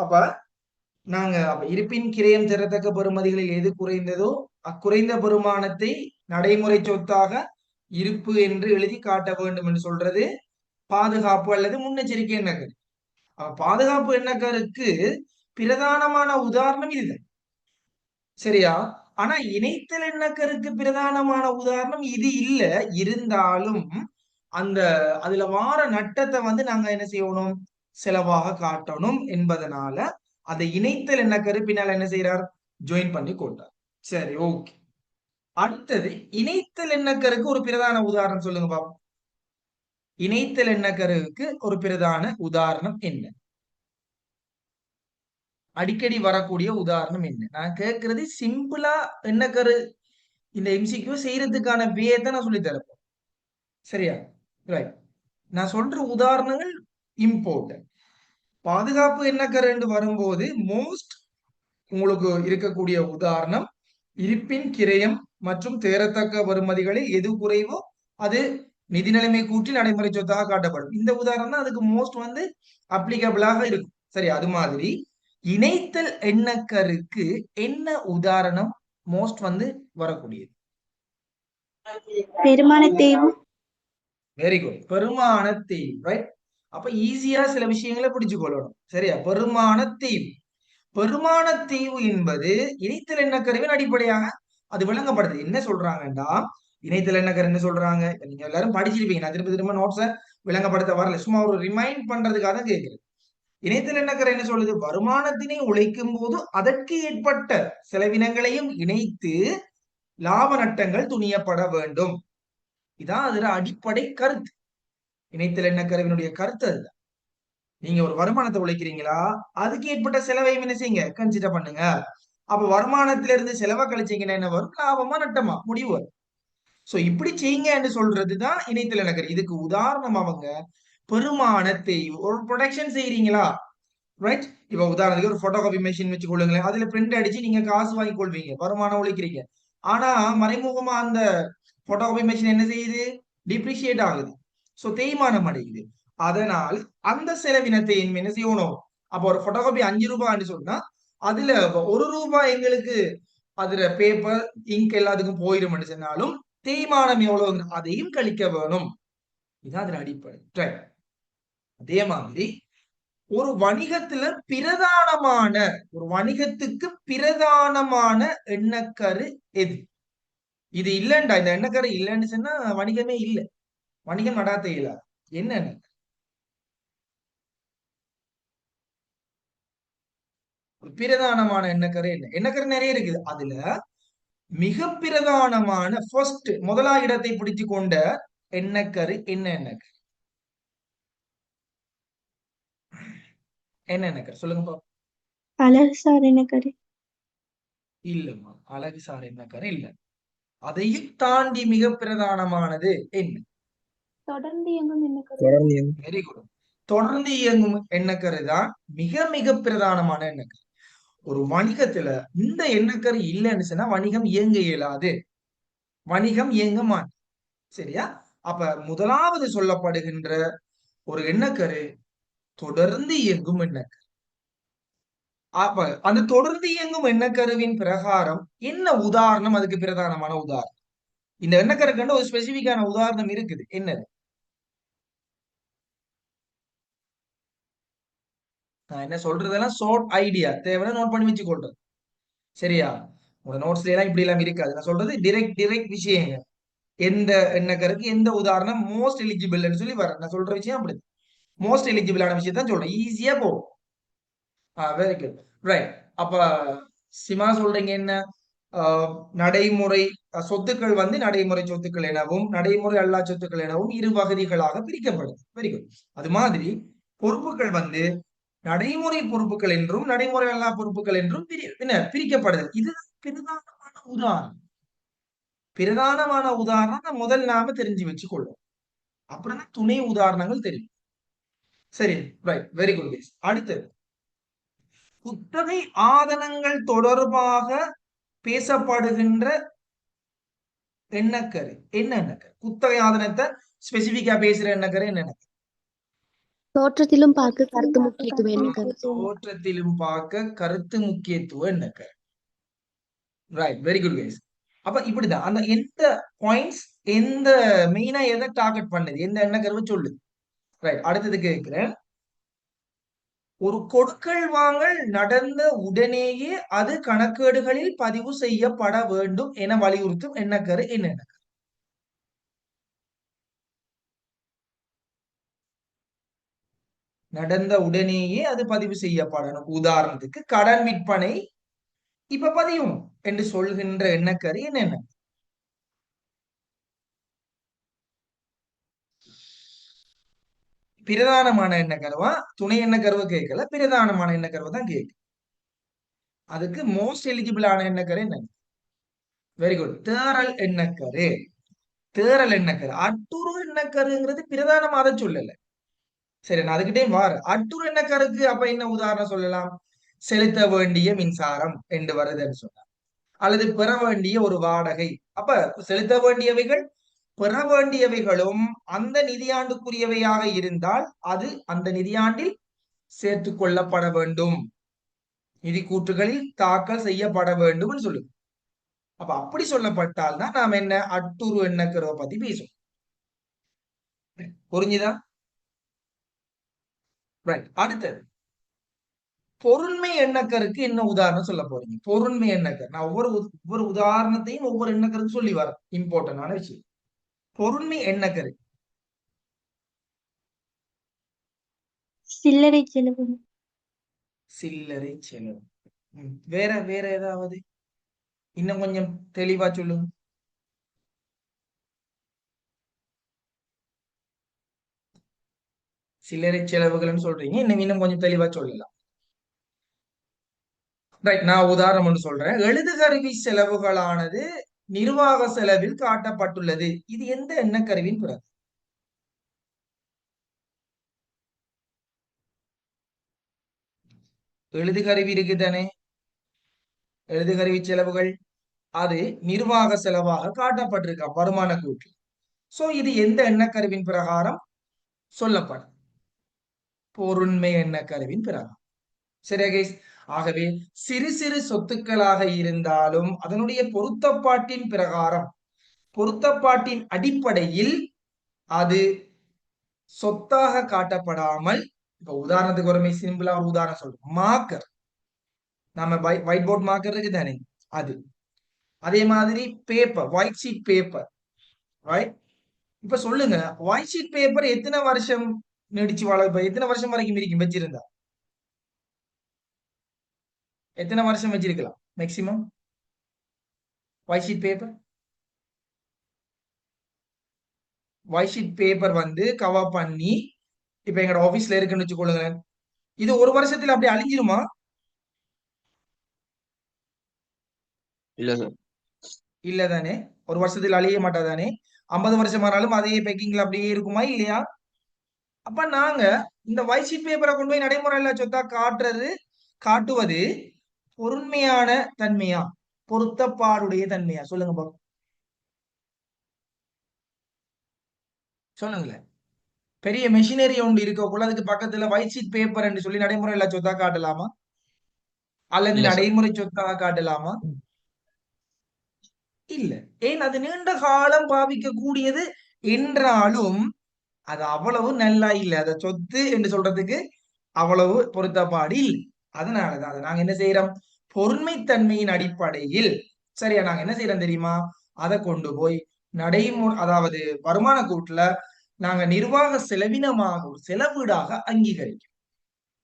அப்ப இருப்பின் கிரயம் தரத்தக்க பெறுமதிகளில் எது குறைந்ததோ அக்குறைந்த பெறுமானத்தை நடைமுறை சொத்தாக இருப்பு என்று எழுதி காட்ட வேண்டும் என்று சொல்றது பாதுகாப்பு அல்லது முன்னெச்சரிக்கை எண்ணக்கரு. பாதுகாப்பு எண்ணக்கருக்கு பிரதானமான உதாரணம் இதுதான். சரியா? ஆனா இணைத்தல் எண்ணக்கருக்கு பிரதானமான உதாரணம் இது இல்ல. இருந்தாலும் அந்த அதுல வார நட்டத்தை நாங்க என்ன செய்யணும், செலவாக காட்டணும் என்பதனால அதை இணைத்தல் எண்ணக்கரு பின்னால் என்ன செய்யறார், ஜாயின் பண்ணி கொண்டார். சரி, ஓகே. அடுத்தது இணைத்தல் எண்ணக்கருக்கு ஒரு பிரதான உதாரணம் சொல்லுங்க பாப்போம். இணைத்தல் எண்ணக்கருக்கு ஒரு பிரதான உதாரணம் என்ன? அடிக்கடி வரக்கூடிய உதாரணம் என்ன? நான் கேட்கறது சிம்பிளா எண்ணக்கரு இந்த எம்சிக்யூ செய்யறதுக்கான வேதை நான் சொல்லி தரப்போம். சரியா? ரைட். நான் சொல்ற உதாரணங்கள் இம்பார்ட்டன்ட். பாதுகாப்பு எண்ணக்கரு என்று வரும்போது மோஸ்ட் உங்களுக்கு இருக்கக்கூடிய உதாரணம் இருப்பின் கிரயம் மற்றும் தேரத்தக்க வருமதிகளில் எது குறைவோ அது நிதி நிலைமை கூட்டி நடைமுறை சொத்தாக காட்டப்படும். இந்த உதாரணம் தான் அதுக்கு மோஸ்ட் அப்ளிகபிளாக இருக்கும். சரி, அது மாதிரி இணைத்தல் எண்ணக்கருக்கு என்ன உதாரணம் மோஸ்ட் வரக்கூடியது? பெருமான தேய்வு. வெரி குட், பெருமான தேய்வு. ரைட். அப்ப ஈஸியா சில விஷயங்களை பிடிச்சு கொள்ளணும். சரியா? பெருமான தேய்வு. பெருமான தீவு என்பது இணைத்தல் எண்ணக்கருவின் அடிப்படையாக அது விளங்கப்படுது. என்ன சொல்றாங்கன்னா, இணைத்தல் எண்ணக்கரு என்ன சொல்றாங்க, நீங்க எல்லாரும் படிச்சிருப்பீங்க. நான் திரும்ப திரும்ப நோட்ஸை விளங்கப்படுத்த வரல, சும்மா ஒரு ரிமைண்ட் பண்றதுக்காக தான் கேட்கிறேன். இணைத்தல் எண்ணக்கரு என்ன சொல்லுது, வருமானத்தினை உழைக்கும் போது அதற்கு ஏற்பட்ட செலவினங்களையும் இணைத்து லாப நட்டங்கள் துணியப்பட வேண்டும். இதான் அதுல அடிப்படை கருத்து. இணைத்தல் எண்ணக்கருவினுடைய கருத்து அதுதான். நீங்க ஒரு வருமானத்தை உழைக்கிறீங்களா, அதுக்கு ஏற்பட்ட செலவையும் என்ன செய்யுங்க, கன்சிடர் பண்ணுங்க. அப்ப வருமானத்தில இருந்து செலவை கழிச்சீங்கன்னா என்ன வரும், லாபமா நட்டமா முடிவு வரும். சோ இப்படி செய்யுங்கன்னு சொல்றதுதான் இணைத்தல் எண்ணக்கரு. இதுக்கு உதாரணம் பெருமானத்தை ஒரு ப்ரொடக்ஷன் செய்யறீங்களா, ரைட்? இப்ப உதாரணத்துக்கு ஒரு போட்டோ காப்பி மெஷின் வச்சு கொள்ளுங்களேன். அதுல பிரிண்ட் அடிச்சு நீங்க காசு வாங்கி கொள்வீங்க, வருமானம் உழைக்கிறீங்க. ஆனா மறைமுகமா அந்த போட்டோ காப்பி மெஷின் என்ன செய்யுது, டிப்ரிஷியேட் ஆகுது. சோ தேய்மானம் அடையுது. அதனால் அந்த செலவினத்தை என்ன செய்யணும், அப்ப ஒரு போட்டோ காப்பி 5 ரூபாய்ன்னு சொன்னா அதுல 1 ரூபாய் எங்களுக்கு அதுல பேப்பர் இங்க் எல்லாத்துக்கும் போயிடும் சொன்னாலும் தேய்மானம் எவ்வளவு அதையும் கழிக்க வேணும். இதான் அதுல அடிப்படை. அதே மாதிரி ஒரு வணிகத்துல பிரதானமான ஒரு வணிகத்துக்கு பிரதானமான எண்ணக்கரு எது? இது இல்லைண்டா, இந்த எண்ணக்கரு இல்லைன்னு சொன்னா வணிகமே இல்லை, வணிகம் நடாத்த இயலாது. என்ன பிரதானமான எண்ணக்கரு என்ன? எண்ணக்கரு நிறைய இருக்குது. அதுல மிக பிரதானமான முதலா இடத்தை பிடித்து கொண்ட எண்ணக்கரு என்ன? எண்ணக்கரு என்ன? எண்ணக்கரு சொல்லுங்க. அழகுசார் எண்ணக்கரு இல்லம்மா, அழகுசார் எண்ணக்கரு இல்ல. அதையும் தாண்டி மிக பிரதானமானது என்ன? தொடர்ந்து இயங்கும் எண்ணக்கரு. Very good. தொடர்ந்து இயங்கும் எண்ணக்கரு தான் மிக மிக பிரதானமான எண்ணக்கரு. ஒரு வணிகத்துல இந்த எண்ணக்கரு இல்லைன்னு சொன்னா வணிகம் இயங்க இயலாது, வணிகம் இயங்க மாட்டேன். சரியா? அப்ப முதலாவது சொல்லப்படுகின்ற ஒரு எண்ணக்கரு தொடர்ந்து இயங்கும் எண்ணக்கரு. அப்ப அந்த தொடர்ந்து இயங்கும் எண்ணக்கருவின் பிரகாரம் என்ன உதாரணம், அதுக்கு பிரதானமான உதாரணம்? இந்த எண்ணக்கருக்கு ஒரு ஸ்பெசிபிக்கான உதாரணம் இருக்குது. என்னது? நான் என்ன சொல்றதெல்லாம் ஷார்ட் ஐடியா, தேவையான நோட் பண்ணி வச்சு கொள்றது. சரியா? உங்க நோட்ஸ்ல எல்லாம் இப்படி எல்லாம் இருக்காது. நான் சொல்றது டிரெக்ட் விஷயங்க. எந்த எண்ணக்கருக்கு எந்த உதாரணம் மோஸ்ட் எலிஜிபிள்னு சொல்லி வர நான் சொல்ற விஷயம் அப்படி மோஸ்ட் எலிஜிபிளான விஷயம் தான் சொல்றேன். ஈஸியா போகும். Very good. ரைட். அப்ப சிமா சொல்றீங்க என்ன, நடைமுறை சொத்துக்கள் நடைமுறை சொத்துக்கள் எனவும் நடைமுறை அல்லா சொத்துக்கள் எனவும் இரு வகதிகளாக பிரிக்கப்படுது. Very good. அது மாதிரி பொறுப்புகள் நடைமுறை பொறுப்புகள் என்றும் நடைமுறை அல்லா பொறுப்புகள் என்றும் பிரிக்கப்படுது. இது பிரதானமான உதாரணம். பிரதானமான உதாரணம் முதல் நாம தெரிஞ்சு வச்சுக்கொள்ளும், அப்புறம் தான் துணை உதாரணங்கள் தெரியும். சரி, ரைட், வெரி குட். அடுத்தது குத்தகை ஆதனங்கள் தொடர்பாக பேசப்படுகின்ற எண்ணக்கரு என்ன? எண்ணக்கரு குத்தகை ஆதனத்தை ஸ்பெசிபிக்கா பேசுற எண்ணக்கரு என்ன? தோற்றத்திலும் பார்க்க கருத்து முக்கியத்துவம் என்ன கருத்து? தோற்றத்திலும் பார்க்க கருத்து முக்கியத்துவம் என்ன கருத்து? Right, very good guys. அப்ப இப்படிதான் அந்த எந்த பாயிண்ட்ஸ் எந்த மெயினா எதை டார்கெட் பண்ணுது, எந்த எண்ண கருவை சொல்லுது. ரைட், அடுத்தது கேட்கிறேன். ஒரு கொடுக்கல் வாங்கல் நடந்த உடனேயே அது கணக்கேடுகளில் பதிவு செய்யப்பட வேண்டும் என வலியுறுத்தும் எண்ணக்கரு என்ன? நடந்த உடனேயே அது பதிவு செய்யப்படணும். உதாரணத்துக்கு கடன் விற்பனை இப்ப பதியும் என்று சொல்கின்ற எண்ணக்கரு என்னென்ன? பிரதானமான எண்ணக்கருவா, துணை எண்ணக்கருவை கேட்கல, பிரதானமான எண்ணக்கருவை தான் கேட்கு. அதுக்கு மோஸ்ட் எலிஜிபிளான எண்ணக்கரு என்ன? Very good, தேறல் எண்ணக்கரு. தேறல் எண்ணக்கரு. அட்டுரு எண்ணக்கருங்கிறது பிரதானமாக சொல்லல. சரி, நான் அதுக்கிட்டே வார அட்டுரு எண்ணக்கருக்கு அப்ப என்ன உதாரணம் சொல்லலாம்? செலுத்த வேண்டிய மின்சாரம் என்று வருதுன்னு சொன்னார், அல்லது பெற வேண்டிய ஒரு வாடகை. அப்ப செலுத்த வேண்டியவைகள் பெற வேண்டியவைகளும் அந்த நிதியாண்டுக்குரியவையாக இருந்தால் அது அந்த நிதியாண்டில் சேர்த்து கொள்ளப்பட வேண்டும், நிதி கூற்றுகளில் தாக்கல் செய்யப்பட வேண்டும் சொல்லு. அப்ப அப்படி சொல்லப்பட்டால் தான் நாம் என்ன அட்டுரு எண்ணக்கருவை பத்தி பேசும். புரிஞ்சுதா? ரைட், அடுத்தது பொருண்மை எண்ணக்கருக்கு என்ன உதாரணம் சொல்ல போறீங்க? பொருண்மை எண்ணக்கர் நான் ஒவ்வொரு உதாரணத்தையும் ஒவ்வொரு எண்ணக்கருக்கு சொல்லி வரேன், இம்பார்ட்டன்டான விஷயம். பொருண்மை எண்ணக்கரு. சில்லறை செலவு. சில்லறை செலவு. வேற வேற ஏதாவது இன்னும் கொஞ்சம் தெளிவா சொல்லுங்க. சில்லறை செலவுகள்னு சொல்றீங்க, இன்னும் கொஞ்சம் தெளிவா சொல்லலாம். ரைட், நான் உதாரணம் ஒன்று சொல்றேன். எழுதுகருவி செலவுகளானது நிர்வாக செலவில் காட்டப்பட்டுள்ளது. இது எந்த எண்ணக்கருவின் பிறகு? எழுதுகருவி இருக்கு தானே, எழுதுகருவி செலவுகள் அது நிர்வாக செலவாக காட்டப்பட்டிருக்க வருமான கூற்று. சோ இது எந்த எண்ணக்கருவின் பிரகாரம் சொல்லப்படும்? பொருண்மை எண்ணக்கருவின் பிரகாரம். சரியா கைஸ்? ஆகவே சிறு சிறு சொத்துக்களாக இருந்தாலும் அதனுடைய பொருத்தப்பாட்டின் பிரகாரம், பொருத்தப்பாட்டின் அடிப்படையில் அது சொத்தாக காட்டப்படாமல், இப்ப உதாரணத்துக்கு ஒரு சிம்பிளா ஒரு உதாரணம் சொல்றோம். மார்க்கர், நம்ம ஒயிட் போர்ட் மார்க்கர் இருக்கு தானே, அது. அதே மாதிரி paper, white sheet paper. Right, இப்ப சொல்லுங்க, ஒயிட் ஷீட் பேப்பர் எத்தனை வருஷம் நீடிச்சு வாழ, இப்ப எத்தனை வருஷம் வரைக்கும் இருக்கும் வச்சிருந்தா? எத்தனை வருஷம் வச்சிருக்கலாம் maximum white sheet paper? White sheet paper வந்து கவர் பண்ணி இப்ப எங்களோட ஆபீஸ்ல இருக்குன்னு வச்சுக்கொள்ளுங்க, இது ஒரு வருஷத்துல அப்படி அழிஞ்சிருமா? இல்ல சார். இல்ல தானே, ஒரு வருஷத்துல அழிய மாட்டாதானே. 50 வருஷம் ஆனாலும் அதே பேக்கிங்ல அப்படியே இருக்குமா இல்லையா? அப்ப நாங்க இந்த ஒயிட் ஷீட் பேப்பரை கொண்டு போய் நடைமுறையில சொத்தா காட்டுவது பொருண்மையான தன்மையா, பொருத்தப்பாடுடைய தன்மையா? சொல்லுங்க பாப்போம், சொல்லுங்களேன். பெரிய மெஷினரி ஒன்று இருக்கக்குள்ள அதுக்கு பக்கத்துல ஒயிட் ஷீட் பேப்பர் என்று சொல்லி நடைமுறையில சொத்தா காட்டலாமா, அல்லது இல்ல சார். நடைமுறை சொத்தாக காட்டலாமா? இல்ல. ஏன்? அது நீண்ட காலம் பாவிக்க கூடியது என்றாலும் அது அவ்வளவு நல்லா இல்ல, அத சொத்து என்று சொல்றதுக்கு அவ்வளவு பொருத்தப்பாடு இல்லை. அதனாலதான் அதை நாங்க என்ன செய்யறோம், பொருண்மைத்தன்மையின் அடிப்படையில் சரியா நாங்க என்ன செய்யறோம் தெரியுமா, அதை கொண்டு போய் நடைமுறை, அதாவது வருமான கூட்டுல நாங்க நிர்வாக செலவினமாக ஒரு செலவீடாக அங்கீகரிக்கும்.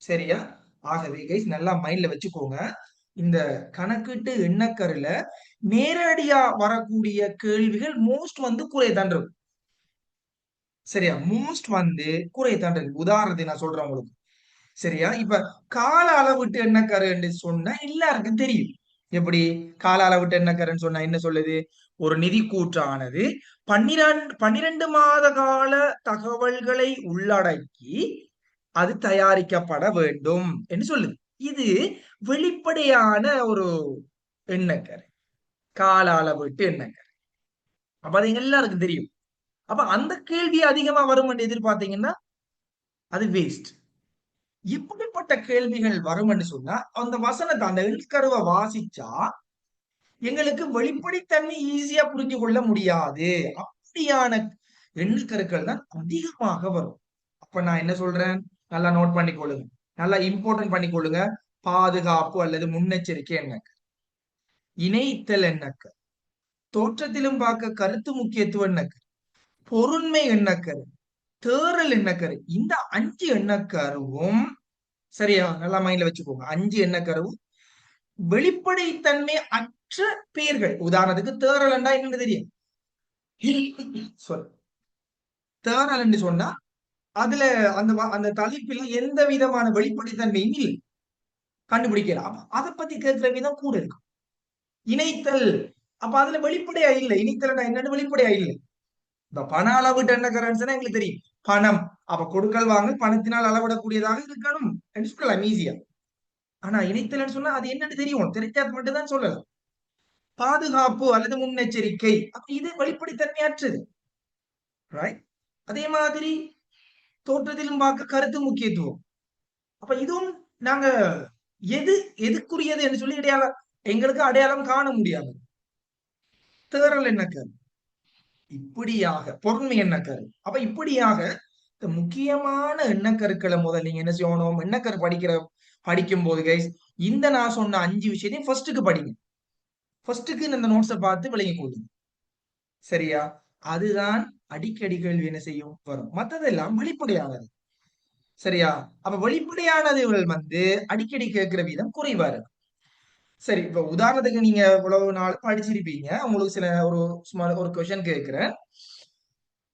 சரியா? ஆகவே கைஸ் நல்லா மைண்ட்ல வச்சுக்கோங்க, இந்த கணக்கீட்டு எண்ணக்கருல நேரடியா வரக்கூடிய கேள்விகள் மோஸ்ட் வந்து குறைதான் இருக்கும். சரியா? மோஸ்ட் வந்து குறைதான் இருக்கு. உதாரணத்தை நான் சொல்றேன் உங்களுக்கு. சரியா? இப்ப கால அளவிட்டு எண்ணக்கருன்னு சொன்னா எல்லாருக்கும் தெரியும். எப்படி கால அளவிட்டு எண்ணக்கருன்னு சொன்னா என்ன சொல்லுது? ஒரு நிதி கூற்றானது 12 மாத கால தகவல்களை உள்ளடக்கி அது தயாரிக்கப்பட வேண்டும் என்று சொல்லுது. இது வெளிப்படையான ஒரு எண்ணக்கரு, கால அளவிட்டு எண்ணக்கரு. அப்ப அது எல்லாருக்கும் தெரியும். அப்ப அந்த கேள்வி அதிகமா வரும் என்று எதிர்பார்த்தீங்கன்னா அது வேஸ்ட். இப்படிப்பட்ட கேள்விகள் வரும்னு சொன்னா அந்த வசனத்தை அந்த எண்கருவை வாசிச்சா எங்களுக்கு வெளிப்படைத்தன்மை ஈஸியா புரிஞ்சு கொள்ள முடியாது. அப்படியான எண்கருக்கள் தான் அதிகமாக வரும். அப்ப நான் என்ன சொல்றேன், நல்லா நோட் பண்ணிக்கொள்ளுங்க, நல்லா இம்பார்ட்டன்ட் பண்ணிக்கொள்ளுங்க. பாதுகாப்பு அல்லது முன்னெச்சரிக்கை எண்ணக்கரு, இணைத்தல் எண்ணக்கரு, தோற்றத்திலும் பார்க்க கருத்து முக்கியத்துவ எண்ணக்கரு, பொருண்மை எண்ணக்கரு, தேறல் எண்ணக்கரு. இந்த 5 எண்ணக்கருவும் சரியா நல்லா மைண்ட்ல வச்சுக்கோங்க. 5 எண்ணக்கருவும் வெளிப்படைத்தன்மை அற்ற பெயர்கள். உதாரணத்துக்கு தேறல் என்றா என்னன்னு தெரியும். தேறல் என்று சொன்னா அதுல அந்த தலைப்பில் எந்த விதமான வெளிப்படைத்தன்மையும் இல்லை, கண்டுபிடிக்கலாம். அதை பத்தி கேட்கிற விதம் கூட இருக்கும். இணைத்தல், அப்ப அதுல வெளிப்படையா இல்லை. இணைத்தல் என்னன்னு வெளிப்படையா இல்லை. இப்ப பண அளவிட்டு என்ன கரன்சினா எங்களுக்கு தெரியும், பணம். அப்ப கொடுக்கல் வாங்க பணத்தினால் அளவிடக்கூடியதாக இருக்கணும் என்று சொல்லலாம் ஈஸியா. ஆனா இணைத்தல் சொன்னா அது என்னன்னு தெரியும், தெரிஞ்சாது மட்டும் தான் சொல்லலாம். பாதுகாப்பு அல்லது முன்னெச்சரிக்கை, அப்ப இது வெளிப்படைத்தன்மையற்றது. ரைட். அதே மாதிரி தோற்றத்திலும் பார்க்க கருத்து முக்கியத்துவம். அப்ப இதுவும் நாங்க எதுக்குரியது என்று சொல்லி எங்களுக்கு அடையாளம் காண முடியாது. தேறல் எண்ணக்கரு, இப்படியாக பொருண்மை எண்ணக்கரு. அப்ப இப்படியாக இந்த முக்கியமான எண்ணக்கருக்களை முதல் நீங்க என்ன செய்யணும், எண்ணக்கரு படிக்கும் போது கைஸ் இந்த நான் சொன்ன 5 விஷயத்தையும் ஃபர்ஸ்ட்டுக்கு படிங்க. ஃபர்ஸ்ட்டுக்கு இந்த நோட்ஸை பார்த்து விளங்கி கொள்ளுங்க. சரியா? அதுதான் அடிக்கடி கேள்வி என்ன செய்யும் வரும். மற்றதெல்லாம் வெளிப்படையானது. சரியா? அப்ப வெளிப்படையானதுகள் அடிக்கடி கேட்கிற வீதம் குறைவா இருக்கு. சரி, இப்ப உதாரணத்துக்கு நீங்க இவ்வளவு நாள் படிச்சிருப்பீங்க. உங்களுக்கு சில ஒரு கொஸ்டின் கேட்கிறேன்.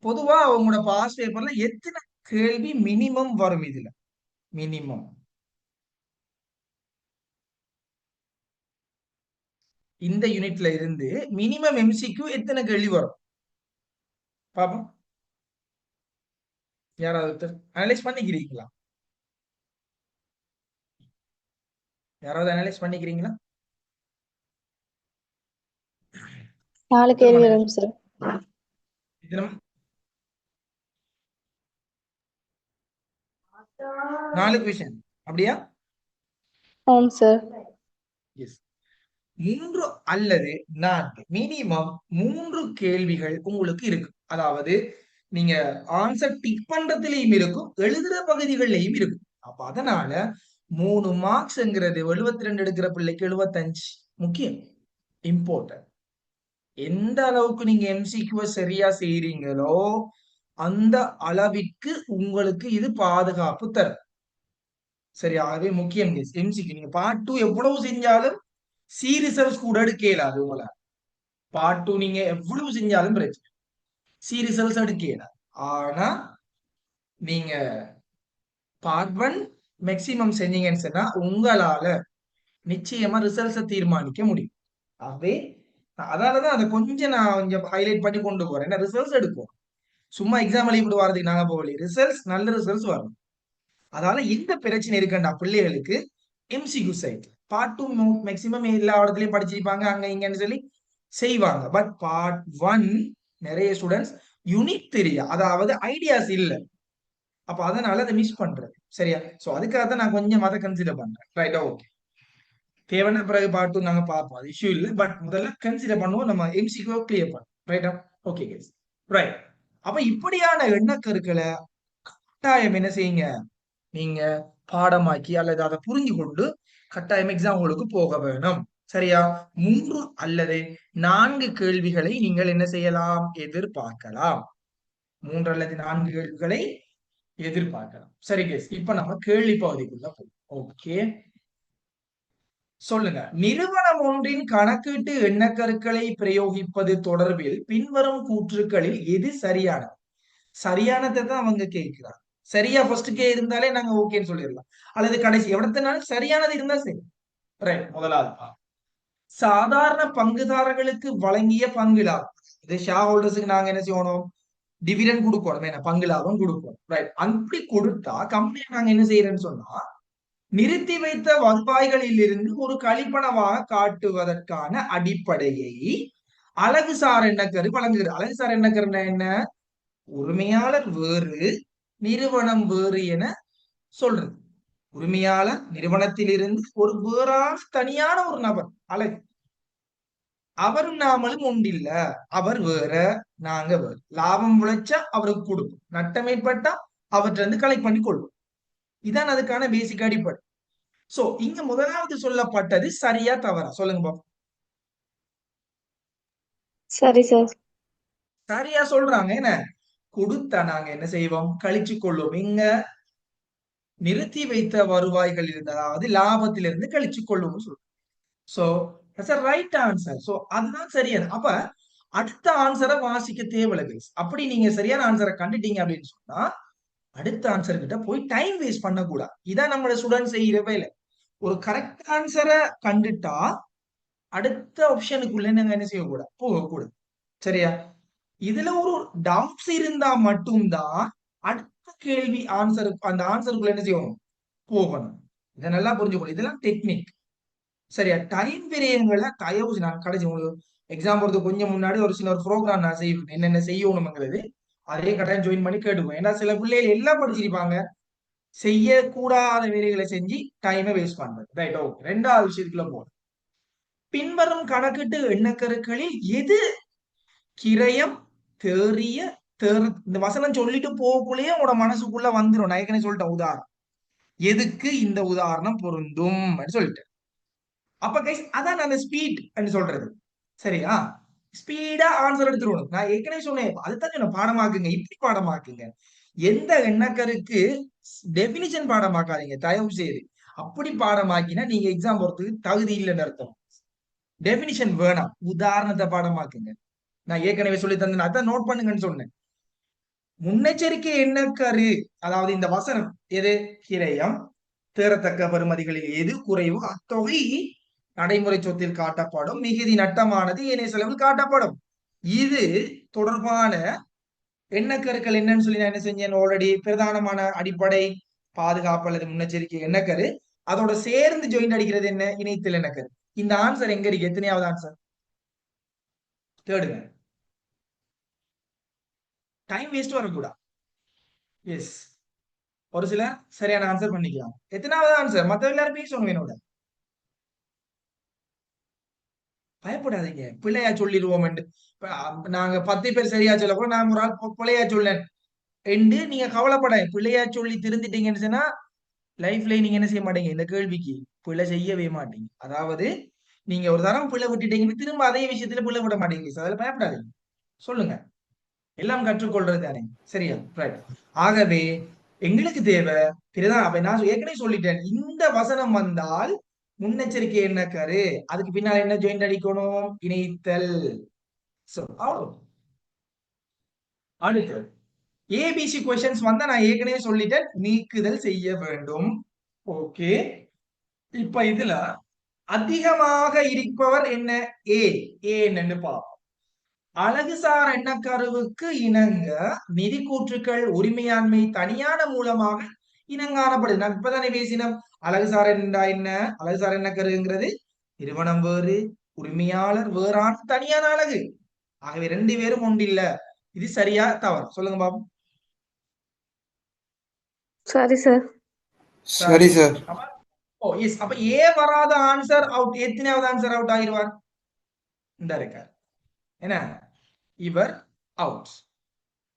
பொதுவா உங்களோட பாஸ் பேப்பர்ல எத்தனை கேள்வி மினிமம் வரும்? இதுல மினிமம் இந்த யூனிட்ல இருந்து மினிமம் எம்சிக்யூ எத்தனை கேள்வி வரும் பாப்போம். யாராவது அனலைஸ் பண்ணிக்கிறீங்களா? யாராவது அனலைஸ் பண்ணிக்கிறீங்களா? 4 கேள்வி வரும் சார். 4 கொஸ்டின் அப்படியா? ஆம் சார். எஸ். 3 அல்லது 4 மினிமம் 3 கேள்விகள் உங்களுக்கு இருக்கு. அதாவது நீங்க ஆன்சர் டிக் பண்றதுலயும் இருக்கும், எழுதுற பகுதிகளிலையும் இருக்கும். அப்ப அதனால 3 மார்க்ஸ்ங்கிறது 72 எடுக்கிற பிள்ளைக்கு 75 முக்கியம், இம்பார்ட்டன்ட். எந்த அளவுக்கு நீங்க எம்சிக்யூ சரியா செய்யறீங்களோ அந்த அளவிற்கு உங்களுக்கு இது பாதுகாப்பு தரும். சரியாகவே முக்கியம் எம்சிக்யூ. நீங்க பார்ட் 2 எவ்வளவு செஞ்சாலும் சி ரிசல்ட்ஸ் கூட எடுக்கலாது உங்களால். பார்ட் 2 நீங்க எவ்வளவு செஞ்சாலும் பிரச்சனை, சி ரிசல்ட்ஸ் எடுக்கலாம். ஆனா நீங்க பார்ட் 1 மேக்சிமம் செஞ்சீங்கன்னு சொன்னா உங்களால நிச்சயமா ரிசல்ட்ஸை தீர்மானிக்க முடியும். ஆகவே அதனாலதான் அதை கொஞ்சம் நான் கொஞ்சம் ஹைலைட் பண்ணி கொண்டு போறேன். ரிசல்ட்ஸ் எடுக்கும், சும்மா எக்ஸாம் எழுதி வரதுக்கு நாங்க போகல. ரிசல்ட்ஸ் நல்ல ரிசல்ட்ஸ் வரும். அதனால இந்த பிரச்சனை இருக்குண்டா பிள்ளைகளுக்கு எம்சிக்யூ சைட் பார்ட் 2 மேக்சிமம் எல்லா இடத்துலயும் படிச்சிருப்பாங்க, அங்க இங்கன்னு சொல்லி செய்வாங்க. பட் பார்ட் 1 நிறைய ஸ்டூடெண்ட்ஸ் யூனிட் தெரியா, அதாவது ஐடியாஸ் இல்ல. அப்ப அதனால அதை மிஸ் பண்றது. சரியா? சோ அதுக்காக தான் நான் கொஞ்சம் அதை கன்சிடர் பண்றேன். ரைட்டா? ஓகே, தேவையான பிறகு பார்ட் 2 நாங்க பார்ப்போம், அது இஷ்யூ இல்லை. பட் முதல்ல கன்சிடர் பண்ணுவோம், நம்ம எம்சிக்யூ கிளியர் பண்ணுவோம். ரைட்டா? Okay guys, right. அப்ப இப்படியான எண்ணக்கருக்களை கட்டாயம் என்ன செய்யுங்க, நீங்க பாடமாக்கி அல்லது அதை புரிஞ்சு கொண்டு கட்டாயம் எக்ஸாம் உங்களுக்கு போக வேணும். சரியா? 3 அல்லது 4 கேள்விகளை நீங்கள் என்ன செய்யலாம், எதிர்பார்க்கலாம். 3 அல்லது 4 கேள்விகளை எதிர்பார்க்கலாம். சரி கேஸ், இப்ப நம்ம கேள்வி பகுதிக்குள்ள போவோம். ஓகே, சொல்லுங்க. நிறுவனம் ஒன்றின் கணக்கீட்டு எண்ணக்கருக்களை பிரயோகிப்பது தொடர்பில் பின்வரும் கூற்றுக்களில் எது சரியானது? சரியானதை தான் அவங்க கேட்கிறாங்க. சரியா ஃபர்ஸ்ட் கே இருந்தாலே நாங்க ஓகேன்னு சொல்லிடலாம், அல்லது கடைசி எவ்வளவுனாலும் சரியானது இருந்தா சரி. ரைட். முதலாவது, சாதாரண பங்குதாரர்களுக்கு வழங்கிய பங்கு லாபம். இது ஷேர் ஹோல்டர்ஸுக்கு நாங்க என்ன செய்யணும், டிவிடெண்ட் கொடுக்கணும், என்ன பங்கு லாபம் கொடுக்கணும். ரைட். அப்படி கொடுத்தா கம்பெனி நாங்க என்ன செய்யறோம்னு சொன்னா, நிறுத்தி வைத்த வருவாய்களில் இருந்து ஒரு கழிப்பணமாக காட்டுவதற்கான அடிப்படையை அழகுசார் எண்ணக்கரு வழங்குகிறது. அழகுசார் எண்ணக்கரு என்ன? உரிமையாளர் வேறு, நிறுவனம் வேறு என சொல்றது. உரிமையாளர் நிறுவனத்திலிருந்து ஒரு வேறான தனியான ஒரு நபர் அழகு. அவரும் நாமளும் ஒன்றில்ல, அவர் வேற நாங்க வேறு. லாபம் விளைச்சா அவருக்கு கொடுக்கும், நட்டம் ஏற்பட்டா அவற்றை இருந்து கலெக்ட் பண்ணி கொள்வோம். இதான் அதுக்கான பேசிக் அடிப்படை. சோ இங்க முதலாவது சொல்லப்பட்டது சரியா தவறா சொல்லுங்க பாப்போம். சரி சார். சரியா சொல்றாங்க. என்ன கொடுத்தா நாங்க என்ன செய்வோம், கழிச்சு கொள்வோம். இங்க நிறுத்தி வைத்த வருவாய்கள் இருந்து, அதாவது லாபத்திலிருந்து கழிச்சு கொள்வோம் சொல்றோம். So right answer. சோ அதுதான் சரியான. அப்ப அடுத்த ஆன்சரை வாசிக்க தேவையில்லை guys. அப்படி நீங்க சரியான ஆன்சரை கண்டுட்டீங்க அப்படின்னு சொன்னா அடுத்த ஆன்சர் கிட்ட போய் டைம் வேஸ்ட் பண்ணக்கூடாது. இதான் நம்மளோட ஸ்டூடெண்ட் செய்யற வேலை. ஒரு கரெக்ட் ஆன்சரை கண்டுட்டா அடுத்த ஆப்ஷனுக்குள்ள நாங்க என்ன செய்யக்கூடாது, போகக்கூடாது. சரியா? இதுல ஒரு டவுட்ஸ் இருந்தா மட்டும்தான் அடுத்த கேள்வி ஆன்சர், அந்த ஆன்சருக்குள்ள என்ன செய்யணும், போகணும். இதை நல்லா புரிஞ்சுக்கணும். இதெல்லாம் டெக்னிக். சரியா? டைம் விரயங்களை தயவு நான் கடைசி உங்களுக்கு எக்ஸாம் போறது கொஞ்சம் முன்னாடி ஒரு சில ஒரு ப்ரோக்ராம் நான் செய்வேன், என்னென்ன செய்யணும்ங்கிறது. அதே கட்டாயம் ஜாயின் பண்ணி கேட்டுக்குவேன். ஏன்னா சில பிள்ளைகள் எல்லாம் படிச்சிருப்பாங்க, செய்யக்கூடாத வேலைகளை செஞ்சு டைமை வேஸ்ட் பண்றது. Right, okay. ரெண்டாவது விஷயத்துக்குள்ள போகணும். பின்வரும் கணக்கிட்டு எண்ணக்கருக்களில் எது கிரயம் தேறிய இந்த வசனம் சொல்லிட்டு போகக்குள்ளேயே உங்களோட மனசுக்குள்ள வந்துடும். நான் ஏற்கனவே சொல்லிட்டேன் உதாரணம், எதுக்கு இந்த உதாரணம் பொருந்தும் சொல்லிட்டேன். அப்ப கைஸ் அதான் அந்த ஸ்பீட் சொல்றது. சரியா? ஸ்பீடா ஆன்சர் எடுத்துருவோம். நான் ஏற்கனவே சொன்னேன், அதுதான் சொன்ன பாடமாக்குங்க, இப்படி பாடமாக்குங்க. எந்த எண்ணக்கருக்கு டெபினிஷன் பாடமாக்காதீங்க தயவு செய்து. அப்படி பாடமாக்கினா நீங்க எக்ஸாம் போறதுக்கு தகுதி இல்லைன்னு அர்த்தம். டெபினிஷன் வேணாம், உதாரணத்தை பாடமாக்குங்க. நான் ஏற்கனவே சொல்லி தந்தேன், அதான் நோட் பண்ணுங்கன்னு சொன்னேன். முன்னெச்சரிக்கை எண்ணக்கரு, அதாவது இந்த வசனம் எது, கிரயம் தேரத்தக்க பெறுமதிகளில் எது குறைவோ அத்தொகை நடைமுறை சொத்தில் காட்டப்படும், மிகுதி நட்டமானது ஏனைய செலவில் காட்டப்படும். இது தொடர்பான எண்ணக்கருக்கள் என்னன்னு சொல்லி நான் என்ன செஞ்சேன் ஆல்ரெடி. பிரதானமான அடிப்படை பாதுகாப்பு அல்லது முன்னெச்சரிக்கை எண்ணக்கரு, அதோட சேர்ந்து ஜாயிண்ட் அடிக்கிறது என்ன, இணைத்தல் எண்ணக்கரு. இந்த ஆன்சர் எங்க இருக்கு, எத்தனையாவது ஆன்சர் தேடுங்க. டைம் வேஸ்ட் வரக்கூடாது. எஸ், ஒரு சிலர் சரியான ஆன்சர் பண்ணிக்கலாம். எத்தனாவது ஆன்சர், மத்த எல்லாரும் பேசணும் என்னோட. பயப்படாதீங்க, பிள்ளையா சொல்லிடுவோம். நாங்க 10 பேர் சரியா சொல்ல கூட நான் ஒரு ஆள் பிள்ளையா சொல்லேன் என்று நீங்க கவலைப்பட. பிள்ளையா சொல்லி திருந்திட்டீங்கன்னு சொன்னா லைஃப்ல நீங்க என்ன செய்ய மாட்டீங்க, இந்த கேள்விக்கு பிள்ளை செய்யவே மாட்டீங்க. அதாவது நீங்க ஒரு தரம் பிள்ளை விட்டுட்டீங்கன்னு திரும்ப அதே விஷயத்துல பிள்ளை விட மாட்டீங்க. அதில் பயப்படாதீங்க, சொல்லுங்க. எல்லாம் கற்றுக்கொள்றது தானே. சரியா? ரைட். ஆகவே எங்களுக்கு தேவை பிரதான். அப்ப நான் ஏற்கனவே சொல்லிட்டேன், இந்த வசனம் வந்தால் முன்னெச்சரிக்கை எண்ணக்கரு, அதுக்கு பின்னால் என்ன ஜாயிண்ட் அடிக்கணும், இணைத்தல். அடுத்து ஏபிசி கொஸ்டின்ஸ் வந்தா நான் ஏற்கனவே சொல்லிட்டேன், நீக்குதல் செய்ய வேண்டும். ஓகே. இப்ப இதுல அதிகமாக இருப்பவர் என்ன, ஏ என்னன்னு பார்ப்போம். அழகுசார் எண்ணக்கருவுக்கு இணங்க நிதி கூற்றுக்கள் உரிமையாண்மை தனியான மூலமாக இனங்காணப்படுது. நான் இப்பதானே பேசினோம், அழகுசார் என்றா என்ன, அழகுசார் எண்ணக்கருங்கிறது நிறுவனம் வேறு, உரிமையாளர் வேறான தனியான அழகு. ஆகவே 2 பேரும் ஒன்றில்ல. இது சரியா தவறு சொல்லுங்க பாபு. சரி சார். சரி சார். ஓ எஸ். அப்ப ஏ வராத ஆன்சர் அவுட். எத்தனையாவது ஆன்சர் அவுட் ஆகிடுவார், இந்த இருக்கார் என்ன, இவர் அவுட்,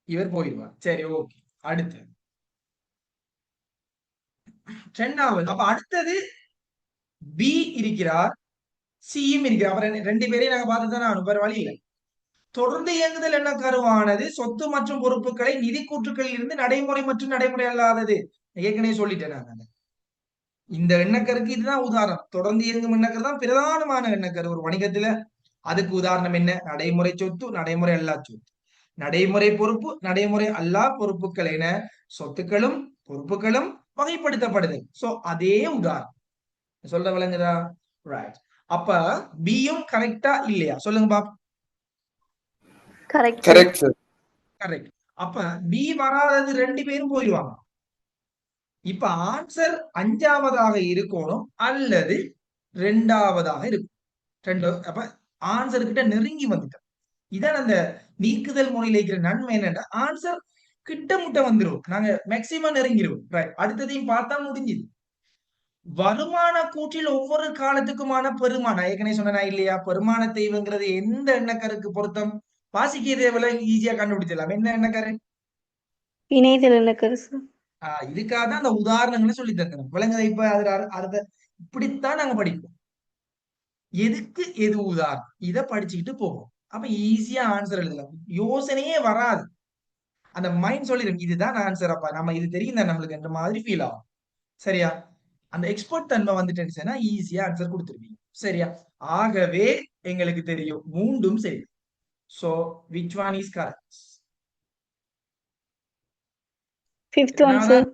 இவர் போயிடுவார். சரி, ஓகே. அடுத்து ரெண்டாவது. அப்ப அடுத்தது பி இருக்கிறார், சியும் இருக்கிறார். அப்புறம் 2 பேரையும் நாங்க பார்த்துதான் வேற வழி இல்லை. தொடர்ந்து இயங்குதல் என்ன கருவானது சொத்து மற்றும் பொறுப்புகளை நிதி கூற்றுக்களில் இருந்து நடைமுறை மற்றும் நடைமுறை அல்லாதது. ஏற்கனவே சொல்லிட்டேன் நான். இந்த எண்ணக்கருக்கு இதுதான் உதாரணம். தொடர்ந்து இயங்கும் எண்ணக்கரு தான் பிரதானமான எண்ணக்கரு ஒரு வணிகத்துல. அதுக்கு உதாரணம் என்ன, நடைமுறை சொத்து, நடைமுறை அல்லா சொத்து. நடைமுறை பொறுப்பு, நடைமுறை அல்லா பொறுப்புகள் என சொத்துக்களும் பொறுப்புகளும் வகைப்படுத்தப்படுது. சோ அதே உதாரணம் சொல்ற விளங்குதா? ரைட். அப்ப பியும் கரெக்டா இல்லையா சொல்லுங்க பாப். Correct sir. கரெக்ட். அப்ப பி வராதது 2 பேரும் போயிடுவாங்க. இப்ப ஆன்சர் 5ஆவதாக இருக்கணும் அல்லது 2ஆவதாக இருக்கும். 2. அப்ப ஆன்சர் கிட்ட நெருங்கி வந்துட்டோம். இதான் அந்த நீக்குதல் முறையில் இருக்கிற நன்மை என்னன்னா, ஆன்சர் கிட்டமுட்ட வந்துரும், நாங்க மேக்சிமம் நெருங்கிடுவோம். ரைட், அடுத்ததையும் பார்த்தா முடிஞ்சுது. வருமான கூற்றில் ஒவ்வொரு காலத்துக்குமான பெருமானம் ஏற்கனவே சொன்னா இல்லையா? பெருமான தெய்வங்கிறது எந்த எண்ணக்கருக்கு பொருத்தம்? வாசிக்க தேவையில்ல, ஈஸியா கண்டுபிடிச்சிடலாம். என்ன எண்ணக்கரு? இணைதல் எண்ணக்கரு சார். இதுக்காக தான் அந்த உதாரணங்களை சொல்லி தந்தோம். விளங்குதா? இப்ப அதுல அர்த்த இப்படித்தான் நாங்க படிப்போம். எதுக்கு எது உதாரணம், இதை படிச்சுக்கிட்டு போவோம். அப்ப ஈஸியா ஆன்சர் எழுதலாம், யோசனையே வராது. அந்த மைண்ட் சொல்லிடும் இதுதான் ஆன்சர், அப்பா நம்ம இது தெரியும் தான் நம்மளுக்கு என்ற மாதிரி ஃபீல் ஆகும். சரியா? அந்த எக்ஸ்பர்ட் தன்மை வந்துட்டுச்சுன்னா ஈஸியா ஆன்சர் கொடுத்துருவீங்க. சரியா? ஆகவே எங்களுக்கு தெரியும் மூன்றும் சரி. So which one is correct? Fifth one sir.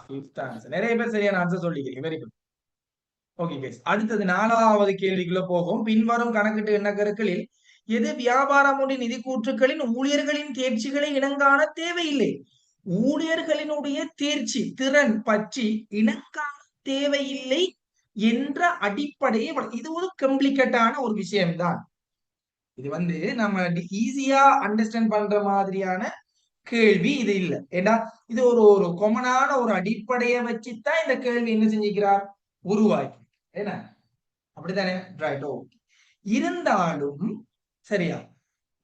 Fifth answer. நிறைய பேர் சரியான ஆன்சர் சொல்லிக்கிறீங்க. Very good. ஓகே கைஸ், அடுத்தது 4வது கேள்விக்குள்ள போகும். பின்வரும் கணக்கிட்டு எண்ணக்கருக்களில் எது வியாபாரம் ஒன்றின் நிதி கூற்றுக்களின் ஊழியர்களின் தேர்ச்சிகளை இனங்காண தேவையில்லை? ஊழியர்களினுடைய தேர்ச்சி திறன் பற்றி இனங்காண தேவையில்லை என்ற அடிப்படையை இது ஒரு கம்ப்ளிகேட்டான ஒரு விஷயம்தான். இது நம்ம ஈஸியா அண்டர்ஸ்டாண்ட் பண்ற மாதிரியான கேள்வி இது இல்ல. ஏன்னா இது ஒரு கொமனான ஒரு அடிப்படையை வச்சுதான் இந்த கேள்வி என்ன செஞ்சுக்கிறார், உருவாக்கி. என்ன அப்படித்தானே? Right, okay. இருந்தாலும் சரியா,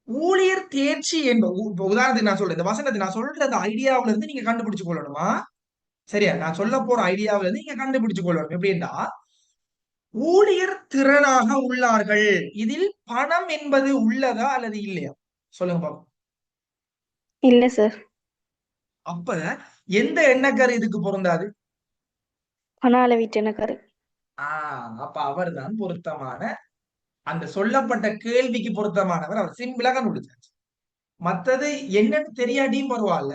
ஊழியர் தேர்ச்சி என்பது உதாரணத்துக்கு நான் சொல்றேன், இந்த வசனத்தை நான் சொல்ற அந்த ஐடியாவில இருந்து நீங்க கண்டுபிடிச்சு கொள்ளணுமா? சரியா, நான் சொல்ல போற ஐடியாவில இருந்து நீங்க கண்டுபிடிச்சு கொள்ளணும். எப்படின்னா, ஊழியர் திறனாக உள்ளார்கள், இதில் பணம் என்பது உள்ளதா அல்லது இல்லையா? சொல்லுங்க பாப்போம். இல்ல சார். அப்ப எந்த எண்ணக்கரு இதுக்கு பொருந்தாது? பண அளவீட்டு எண்ணக்கரு. அப்ப அவர் தான் பொருத்தமான, அந்த சொல்லப்பட்ட கேள்விக்கு பொருத்தமானவர். அவர் சிம்பிளா கண்டுபிடிச்சாச்சு. மத்தது என்னன்னு தெரியாட்டியும் பரவாயில்ல,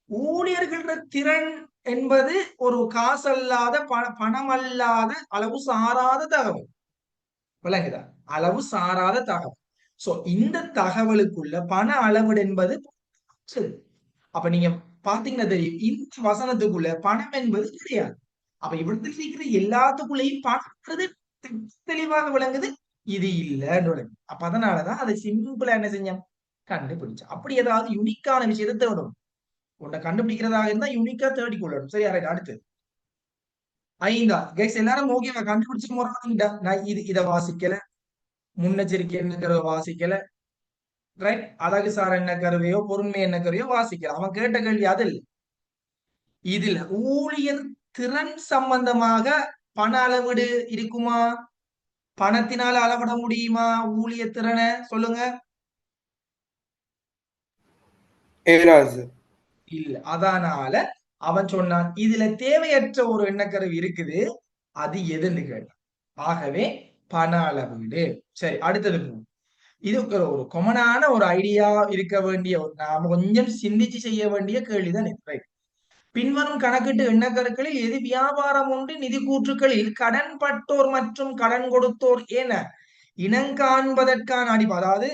ஊழியர்கள திறன் என்பது ஒரு காசல்லாத பணம் அல்லாத அளவு சாராத தகவல். விளங்குதா? அளவு சாராத தகவல். சோ இந்த தகவலுக்குள்ள பண அளவீடு என்பது சரி. அப்ப நீங்க பாத்தீங்கன்னா தெரியும், இந்த வசனத்துக்குள்ள பணம் என்பது கிடையாது. அப்ப இவிடத்தில் இருக்கிற எல்லாத்துக்குள்ளேயும் பணம்ன்றது தெளிவாக விளங்குது, இது இல்ல. அப்ப அதனாலதான் அதை சிம்பிளா என்ன செஞ்சோம், கண்டுபிடிச்சோம். அப்படி ஏதாவது யூனிக்கான விஷயத்தை தேடணும். உன்னை கண்டுபிடிக்கிறதாக இருந்தா யூனிக்கா தேடி கொள்ளணும். சரி, அடுத்து 5. கைஸ் எல்லாரும் ஓகேவா? கண்டுபிடிச்சு முறை நான் இதை வாசிக்கல, முன்னெச்சரிக்கை என்ன வாசிக்கல, ரைட், அழகு சார் என்ன கருவையோ பொறுமை என்ன கருவையோ வாசிக்கல. அவன் கேட்ட கேள்வி அது இல்லை. இதுல ஊழியர் திறன் சம்பந்தமாக பண அளவீடு இருக்குமா? பணத்தினால அளவிட முடியுமா ஊழியர் திறனை? சொல்லுங்க. இல்ல. அதனால அவன் சொன்னான், இதுல தேவையற்ற ஒரு எண்ணக்கருவி இருக்குது, அது எதுன்னு கேட்டான். ஆகவே பண அளவீடு. சரி, அடுத்தது இது ஒரு கொமனான ஒரு ஐடியா இருக்க வேண்டிய, நாம கொஞ்சம் சிந்திச்சு செய்ய வேண்டிய கேள்விதான் இது. ரைட், பின்வரும் கணக்கிட்டு எண்ணக்கருக்களில் எது வியாபாரம் ஒன்று நிதி கூற்றுக்களில் கடன் பட்டோர் மற்றும் கடன் கொடுத்தோர் என இனங்காண்பதற்கான அடிப்படை, அதாவது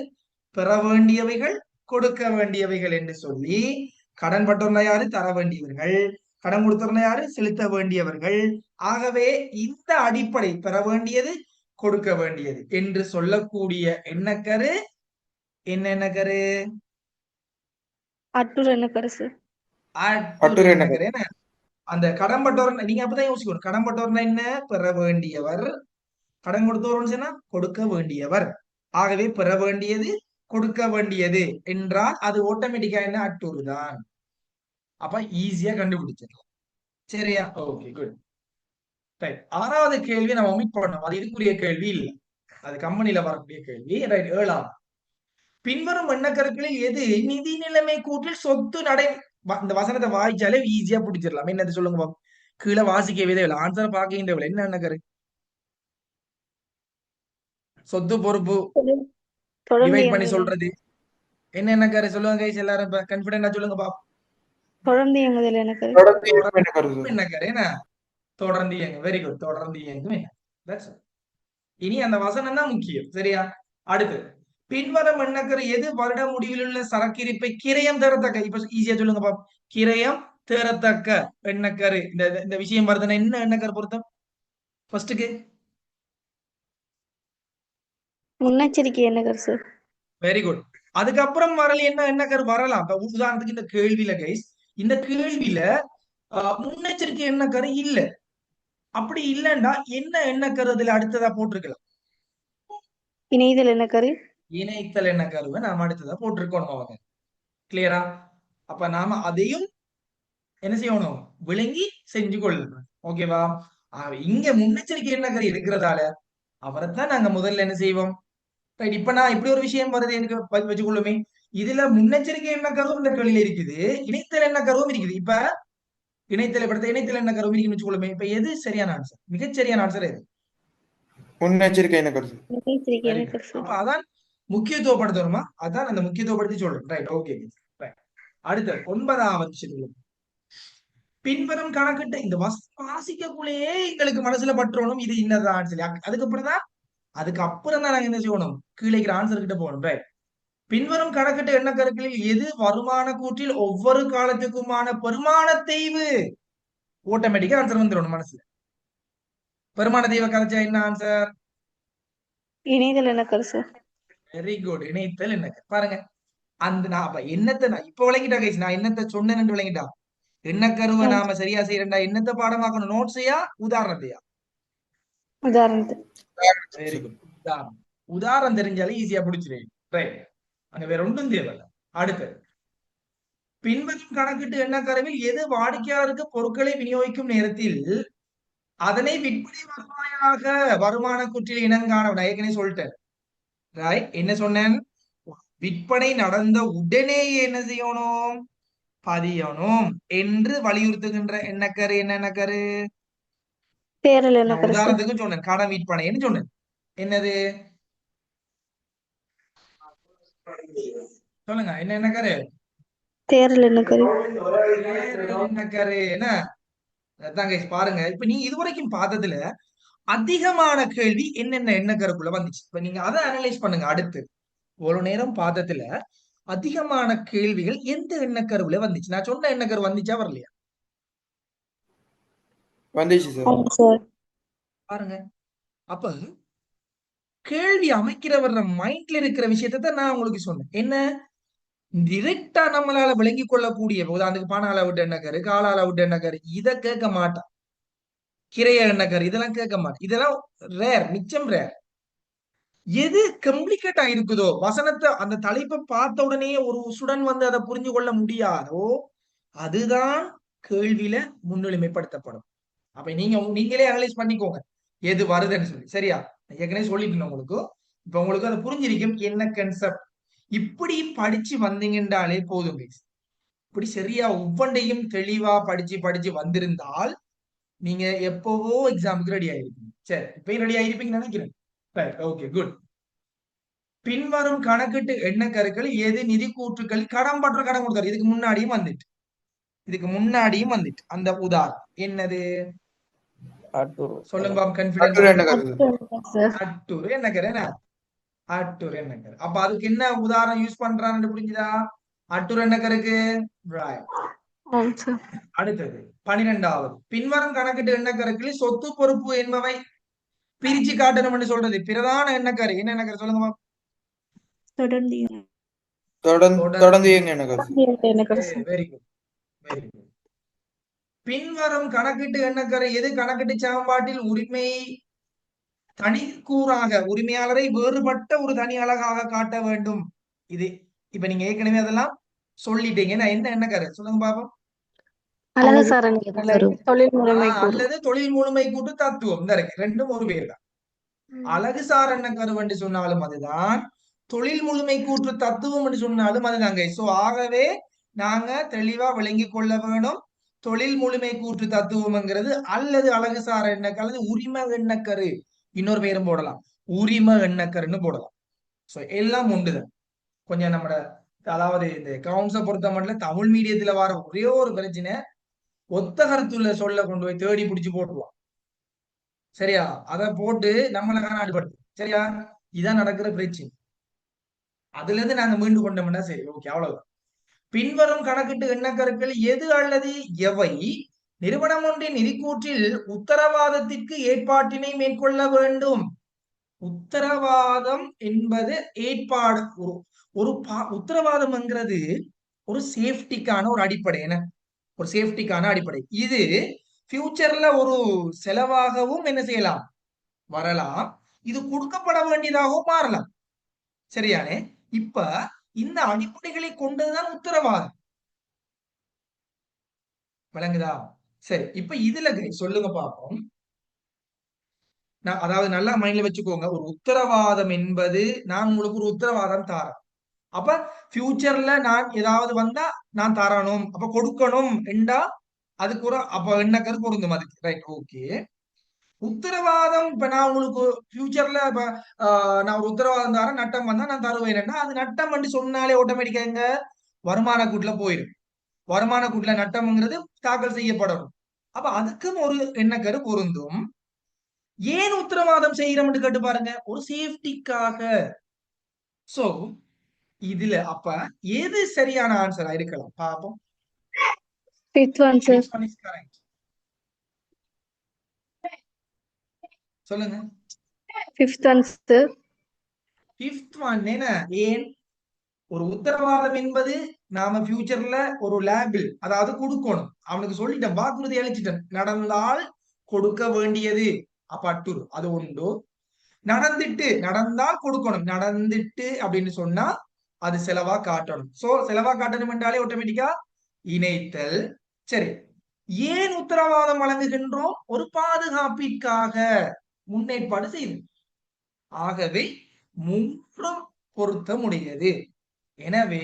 பெற வேண்டியவைகள் கொடுக்க வேண்டியவைகள் என்று சொல்லி, கடன் பட்டோர்னா யாரு? தர வேண்டியவர்கள். கடன் கொடுத்தோர்னா யாரு? செலுத்த வேண்டியவர்கள். ஆகவே இந்த அடிப்படை பெற வேண்டியது கொடுக்க வேண்டியது என்று சொல்லக்கூடிய எண்ணக்கரு என்ன எண்ணக்கரு? அட்டுற எண்ணக்கரு சார். எண்ணக்கரு. என்ன அந்த கடன்பட்டவர், நீங்க அப்பதான் யோசிக்கணும். கடன்பட்டவர்னா என்ன? பெற வேண்டியவர். கடன் கொடுத்தவர் சொன்னா கொடுக்க வேண்டியவர். ஆகவே பெற வேண்டியது கொடுக்க வேண்டியது என்றால் அது ஆட்டோமேட்டிக்கா என்ன? அட்டூர் தான். அப்ப ஈஸியா கண்டுபிடிச்சிடலாம். சரியா? Okay, good. ரைட், 6வது கேள்வி நம்ம ஒமிட் பண்ணோம், அது இதுக்குரிய கேள்வி இல்லை, அது கம்பெனில வரக்கூடிய கேள்வி. ரைட், 7வது, பின்வரும் எண்ணக்கருக்களில் எது நிதி நிலைமை கூற்றில் சொத்து நடை? இந்த வசனத்தை வாய்ச்சாலே ஈஸியா பிடிச்சிடலாம். என்னது சொல்லுங்க. கீழே வாசிக்க தேவையில்லை, ஆன்சர் பார்க்க தேவையில்லை. என்ன எண்ணக்கரு? சொத்து பொறுப்பு டிவைட் பண்ணி சொல்றது என்ன எண்ணக்கரு? சொல்லுங்க கைஸ், எல்லாரும் கான்ஃபிடென்ட்டா சொல்லுங்க பாப்போம். தொடர்ந்து இயங்குதல் எண்ணக்கரு. எண்ணக்கரு. என்ன? தொடர்ந்து இயங்கு. வெரி குட், தொடர்ந்து இயங்கும். இனி அந்த வசனம் தான் முக்கியம். சரியா? அடுத்து, பின்வரும் எண்ணக்கரு எது வருட முடிவில் உள்ள சரக்கிருப்பை கிரயம் தரத்தக்க? இப்ப ஈஸியா சொல்லுங்க பாப்போம். கிரயம் தேரத்தக்க எண்ணக்கரு. இந்த விஷயம் வருதுன்னா என்ன எண்ணக்கரு பொருத்தம்? ஃபர்ஸ்ட்டுக்கு முன்னெச்சரிக்கை எண்ணக்கரு சார். Very good. அதுக்கப்புறம் வரல என்ன கரு வரலாம். இப்ப உதாரணத்துக்கு இந்த கேள்வியில கைஸ், இந்த கேள்வியில முன்னெச்சரிக்கை என்ன கரு இல்ல. அப்படி இல்லைன்னா என்ன கரு அதுல அடுத்ததா போட்டிருக்கலாம். இணைதல் என்ன கரு? இணைத்தல் என்ன கருவை நாம அடுத்ததா போட்டிருக்கோம் அவங்க. கிளியரா? அப்ப நாம அதையும் என்ன செய்யணும், விளங்கி செஞ்சு கொள்ளணும். ஓகேவா? இங்க முன்னெச்சரிக்கை என்ன கரு இருக்கிறதால அவரைத்தான் நாங்க முதல்ல என்ன செய்வோம். ரைட். இப்ப நான் இப்படி ஒரு விஷயம் வருது எனக்கு வச்சுக்கொள்ளுமே. இதுல முன்னெச்சரிக்கை என்ன கருவும் இந்த கேள்வியில இருக்குது, இணைத்தல் என்ன கருவும் இருக்குது. இப்ப இணைத்தலை படுத்த இணைத்தல் என்ன கருவும் இருக்குன்னு வச்சுக்கொள்ளுமே. இப்ப எது சரியான ஆன்சர்? மிகச்சரியான ஆன்சர் எது? முன்னெச்சரிக்கை என்ன கருத்து? முன்னெச்சரிக்கை Very என்ன good. கரு சார்? அப்ப அதான் முக்கியத்துவப்படுத்தணுமா, அதான் அந்த முக்கியத்துவப்படுத்தி சொல்றேன். Right, okay. அடுத்த 9வது விஷயம், பின்வரும் கணக்கிட்டு இந்த வாசிக்கக்குள்ளேயே எங்களுக்கு மனசுல பற்றணும் இது இன்னதான் சொல்லி, அதுக்கப்புறம் தான் நாங்க என்ன செய்யணும், கீழே ஆன்சர் கிட்ட போகணும். ரைட். பின்வரும் கணக்கிட்டு எண்ண கருக்களில் எது வருமான கூற்றில் ஒவ்வொரு காலத்துக்குமான பெருமான தேய்வு? ஆட்டோமேட்டிக்கா ஆன்சர் வந்துடணும் மனசுல. பெருமான தெய்வ கதைச்சா என்ன ஆன்சர்? இணைதல் என்ன கரு சார்? Very good. இணைத்தல் என்ன பாருங்க. அந்த நான் என்னத்தை நான் இப்ப விளங்கிட்டா கைஸ், நான் என்னத்தை சொன்னேன்னு விளங்கிட்டா. என்ன கருவை நாம சரியா செய்யறா, என்னத்தை பாடமாக்கணும், நோட்ஸையா உதாரணத்தையா? உதாரணத்துக்கு. Very good. உதாரணம் தெரிஞ்சாலே ஈஸியா பிடிச்சிருவேன். ரைட். அங்க வேற ஒன்றும் தேவையில்ல. அடுத்தது, பின்வரும் கணக்கிட்டு எண்ண கருவில் எது வாடிக்கையாளருக்கு பொருட்களை விநியோகிக்கும் நேரத்தில் அதனை விற்பனை வருவாயாக வருமான குற்றில் இனங்காண. ஏற்கனவே சொல்லிட்டேன். ரைட். என்ன சொன்னேன்? விற்பனை நடந்த உடனே என்ன செய்யணும், பதியணும் என்று வலியுறுத்துகின்ற எண்ணக்கரு என்ன எண்ணக்கரு? தேரல் என்ன நான் கரு சார்? உதாரணத்துக்கு சொன்னேன், கடன் விற்பனைன்னு சொன்னேன். என்னது சொல்லுங்க, என்ன எண்ணக்கரு? தேரல் என்ன கரு? எண்ணக்கரு என்ன? அதான் guys பாருங்க, இப்ப நீங்க இதுவரைக்கும் பார்த்ததுல அதிகமான கேள்வி என்னென்ன எண்ணக்கருக்குள்ள வந்துச்சு. இப்ப நீங்க அதை அனலைஸ் பண்ணுங்க. அடுத்து ஒரு நேரம் பார்த்ததுல அதிகமான கேள்விகள் எந்த எண்ணக்கருவுல வந்துச்சு? நான் சொன்ன எண்ணக்கரு வந்துச்சா வரலையா? வந்துச்சு சார். ஆமா சார். பாருங்க. அப்ப கேள்வி அமைக்கிறவர மைண்ட்ல இருக்கிற விஷயத்தை தான் நான் உங்களுக்கு சொன்னேன். என்ன டிரெக்டா நம்மளால விளங்கி கொள்ளக்கூடிய, உதாரணத்துக்கு பணால விட்டு எண்ணக்கரு, காலால விட்டு எண்ணக்கரு, இதை கேட்க மாட்டான். கிரைய எண்ணக்கரு இதெல்லாம் கேட்க மாட்டான். இதெல்லாம் ரேர், மிச்சம் ரேர். எது கம்ப்ளிகேட்டா இருக்குதோ, வசனத்தை அந்த தலைப்பை பார்த்த உடனே ஒரு ஸ்டூடெண்ட் வந்து அதை புரிஞ்சு கொள்ள முடியாதோ, அதுதான் கேள்வியில முன்னுரிமைப்படுத்தப்படும். அப்ப நீங்களே அனலைஸ் பண்ணிக்கோங்க எது வருதுன்னு சொல்லி. சரியா? ஏற்கனவே சொல்லிட்டு உங்களுக்கு இப்ப உங்களுக்கு அதை புரிஞ்சிருக்கும் என்ன கான்செப்ட். இப்படி படிச்சு வந்தீங்கன்றாலே போதும். இப்படி சரியா ஒவ்வொன்றையும் தெளிவா படிச்சு படிச்சு வந்திருந்தால் நீங்க எப்பவோ எக்ஸாமுக்கு ரெடி ஆயிருப்பீங்க. சரி, இப்பயும் ரெடி ஆயிருப்பீங்கன்னு நினைக்கிறேன். Okay, good. பின்வரும் கணக்கிட்டு எண்ண கருக்கள் எது நிதி கூற்றுக்கள் கடன் பற்ற கடன் கொடுத்தாரு? இதுக்கு முன்னாடியும் வந்துட்டு அந்த உதாரணம் என்னது சொல்லுங்க. அப்ப அதுக்கு என்ன உதாரணம் யூஸ் பண்றான்னு புரிஞ்சுதா? அட்டூர் எண்ணக்கருக்கு. அடுத்தது 12வது, பின்வரும் கணக்கிட்டு எண்ணக்கருக்களில் சொத்து பொறுப்பு என்பவை பிரிச்சு காட்டணும் சொல்றது பிரதான எண்ணக்கரு என்ன எண்ணக்கரு? சொல்லுங்க. தொடர்ந்து என்ன கருத்து? Very good, very good. பின்வரும் கணக்கிட்டு எண்ணக்கரு எது கணக்கிட்டு சமன்பாட்டில் உரிமை தனிக்கூறாக உரிமையாளரை வேறுபட்ட ஒரு தனி அழகாக காட்ட வேண்டும்? இது இப்ப நீங்க ஏற்கனவே அதெல்லாம் சொல்லிட்டீங்க. என்ன எண்ணக்கரு சொல்லுங்க பாப்போம். அல்லது தொழில் முழுமை கூட்டு தத்துவம். இந்த இருக்கு, ரெண்டும் ஒரு பேர் தான். அழகுசார் எண்ணக்கரு என்று சொன்னாலும் அதுதான், தொழில் முழுமை கூற்று தத்துவம் என்று சொன்னாலும் அதுதாங்க. சோ ஆகவே நாங்க தெளிவா விளங்கி கொள்ள வேணும். தொழில் முழுமை கூற்று தத்துவம்ங்கிறது அல்லது அழகுசார் எண்ணக்கரு அல்லது உரிம எண்ணக்கரு, இன்னொரு பேரும் போடலாம், உரிம எண்ணக்கருன்னு போடலாம். சோ எல்லாம் உண்டுதான். கொஞ்சம் நம்ம அதாவது இந்த கவுன்ஸை பொறுத்த மட்டும் தமிழ் மீடியத்துல வர ஒரே ஒரு பிரச்சனை, ஒத்த கருத்துள்ள சொல்ல கொண்டு போய் தேடி பிடிச்சு போட்டுருவான். சரியா? அதை போட்டு நம்மளை காணாடுபடுத்து. சரியா? இதான் நடக்கிற பிரச்சனை. அதுல இருந்து நாங்க மீண்டு கொண்டோம்னா சரி, ஓகே, அவ்வளவுதான். பின்வரும் கணக்கிட்டு எண்ணக்கருக்கள் எது அல்லது எவை நிறுவனம் ஒன்றின் நிதிக்கூற்றில் உத்தரவாதத்திற்கு ஏற்பாட்டினை மேற்கொள்ள வேண்டும்? உத்தரவாதம் என்பது ஏற்பாடு. ஒரு உத்தரவாதம்ங்கிறது ஒரு சேஃப்டிக்கான ஒரு அடிப்படை. என்ன? ஒரு சேஃப்டிக்கான அடிப்படை. இது ஃபியூச்சர்ல ஒரு செலவாகவும் என்ன செய்யலாம், வரலாம். இது கொடுக்கப்பட வேண்டியதாகவும் மாறலாம். சரியானே? இப்ப இந்த அடிப்படைகளை கொண்டதுதான் உத்தரவாதம். விளங்குதா? சரி, இப்ப இதுல சொல்லுங்க பாப்போம். அதாவது நல்லா மைண்ட்ல வச்சுக்கோங்க. ஒரு உத்தரவாதம் என்பது நான் உங்களுக்கு ஒரு உத்தரவாதம் தாரேன். அப்ப ஃபியூச்சர்ல நான் ஏதாவது வந்தா நான் தரணும், அப்ப கொடுக்கணும் என்றா அதுக்கு ஒரு அப்ப என்ன கருத்து பொருந்தும் அதுக்கு. Right, okay. உத்தரவாதம் இப்ப நான் உங்களுக்கு ஃபியூச்சர்ல இப்ப நான் ஒரு உத்தரவாதம் தரேன், நட்டம் வந்தா நான் தருவேன். அது நட்டம் என்று சொன்னாலே ஆட்டோமேட்டிக்கா எங்க வருமான கூட்டுல போயிடும். வருமான கூட்டுல நட்டம்ங்கிறது தாக்கல் செய்யப்படணும். அப்ப அதுக்கும் ஒரு எண்ணக்கரு பொருந்தும். ஏன் உத்தரவாதம் செய்யறோம்னு கேட்டு பாருங்க, ஒரு சேஃப்டிக்காக. சோ இதுல அப்ப எது சரியான ஆன்சரா இருக்கலாம் பாப்போம். Fifth one, sir. Which one is correct? சொல்லுங்க. Fifth one, sir. Fifth one என்ன? ஏன்? ஒரு உத்தரவாதம் என்பது நாம ஃபியூச்சர்ல ஒரு லேபிள், அதாவது கொடுக்கணும். அவனுக்கு சொல்லிட்டேன், வாக்குறுதி அளிச்சிட்டேன், நடந்தால் கொடுக்க வேண்டியது. அப்ப அட்டுரு அது உண்டு. நடந்தால் கொடுக்கணும். நடந்துட்டு அப்படின்னு சொன்னா அது செலவா காட்டணும். சோ செலவா காட்டணும் என்றாலே ஆட்டோமேட்டிக்கா இணைத்தல். சரி, ஏன் உத்தரவாதம் வழங்குகின்றோம்? ஒரு பாதுகாப்பிற்காக முன்னேற்பாடு செய்து. ஆகவே மூன்றும் பொருத்த முடியாது. எனவே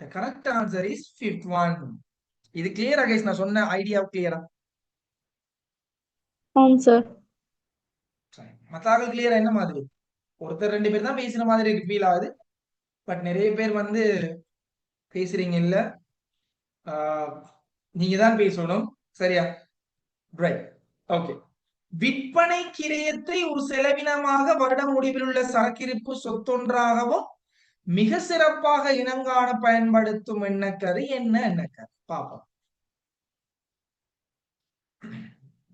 the correct answer is fifth one. இது கிளியரா கைஸ்? நான் சொன்ன ஐடியா கிளியரா? Sir. மத்தாக்கள் கிளியரா? என்ன மாதிரி? ஒருத்தர் ரெண்டு பேர் தான் பேசுற மாதிரி இருக்கு, ஃபீல் ஆகுது. பட் நிறைய பேர் வந்து பேசுறீங்க இல்ல. நீங்க தான் பேசணும். சரியா? Right, okay. விற்பனை கிரயத்தை ஒரு செலவினமாக வருட முடிவில் உள்ள சரக்கிருப்பு சொத்தொன்றாகவும் மிக சிறப்பாக இனங்காண பயன்படுத்தும் எண்ணக்கரு என்ன? எண்ணக்கரு பாப்போம்.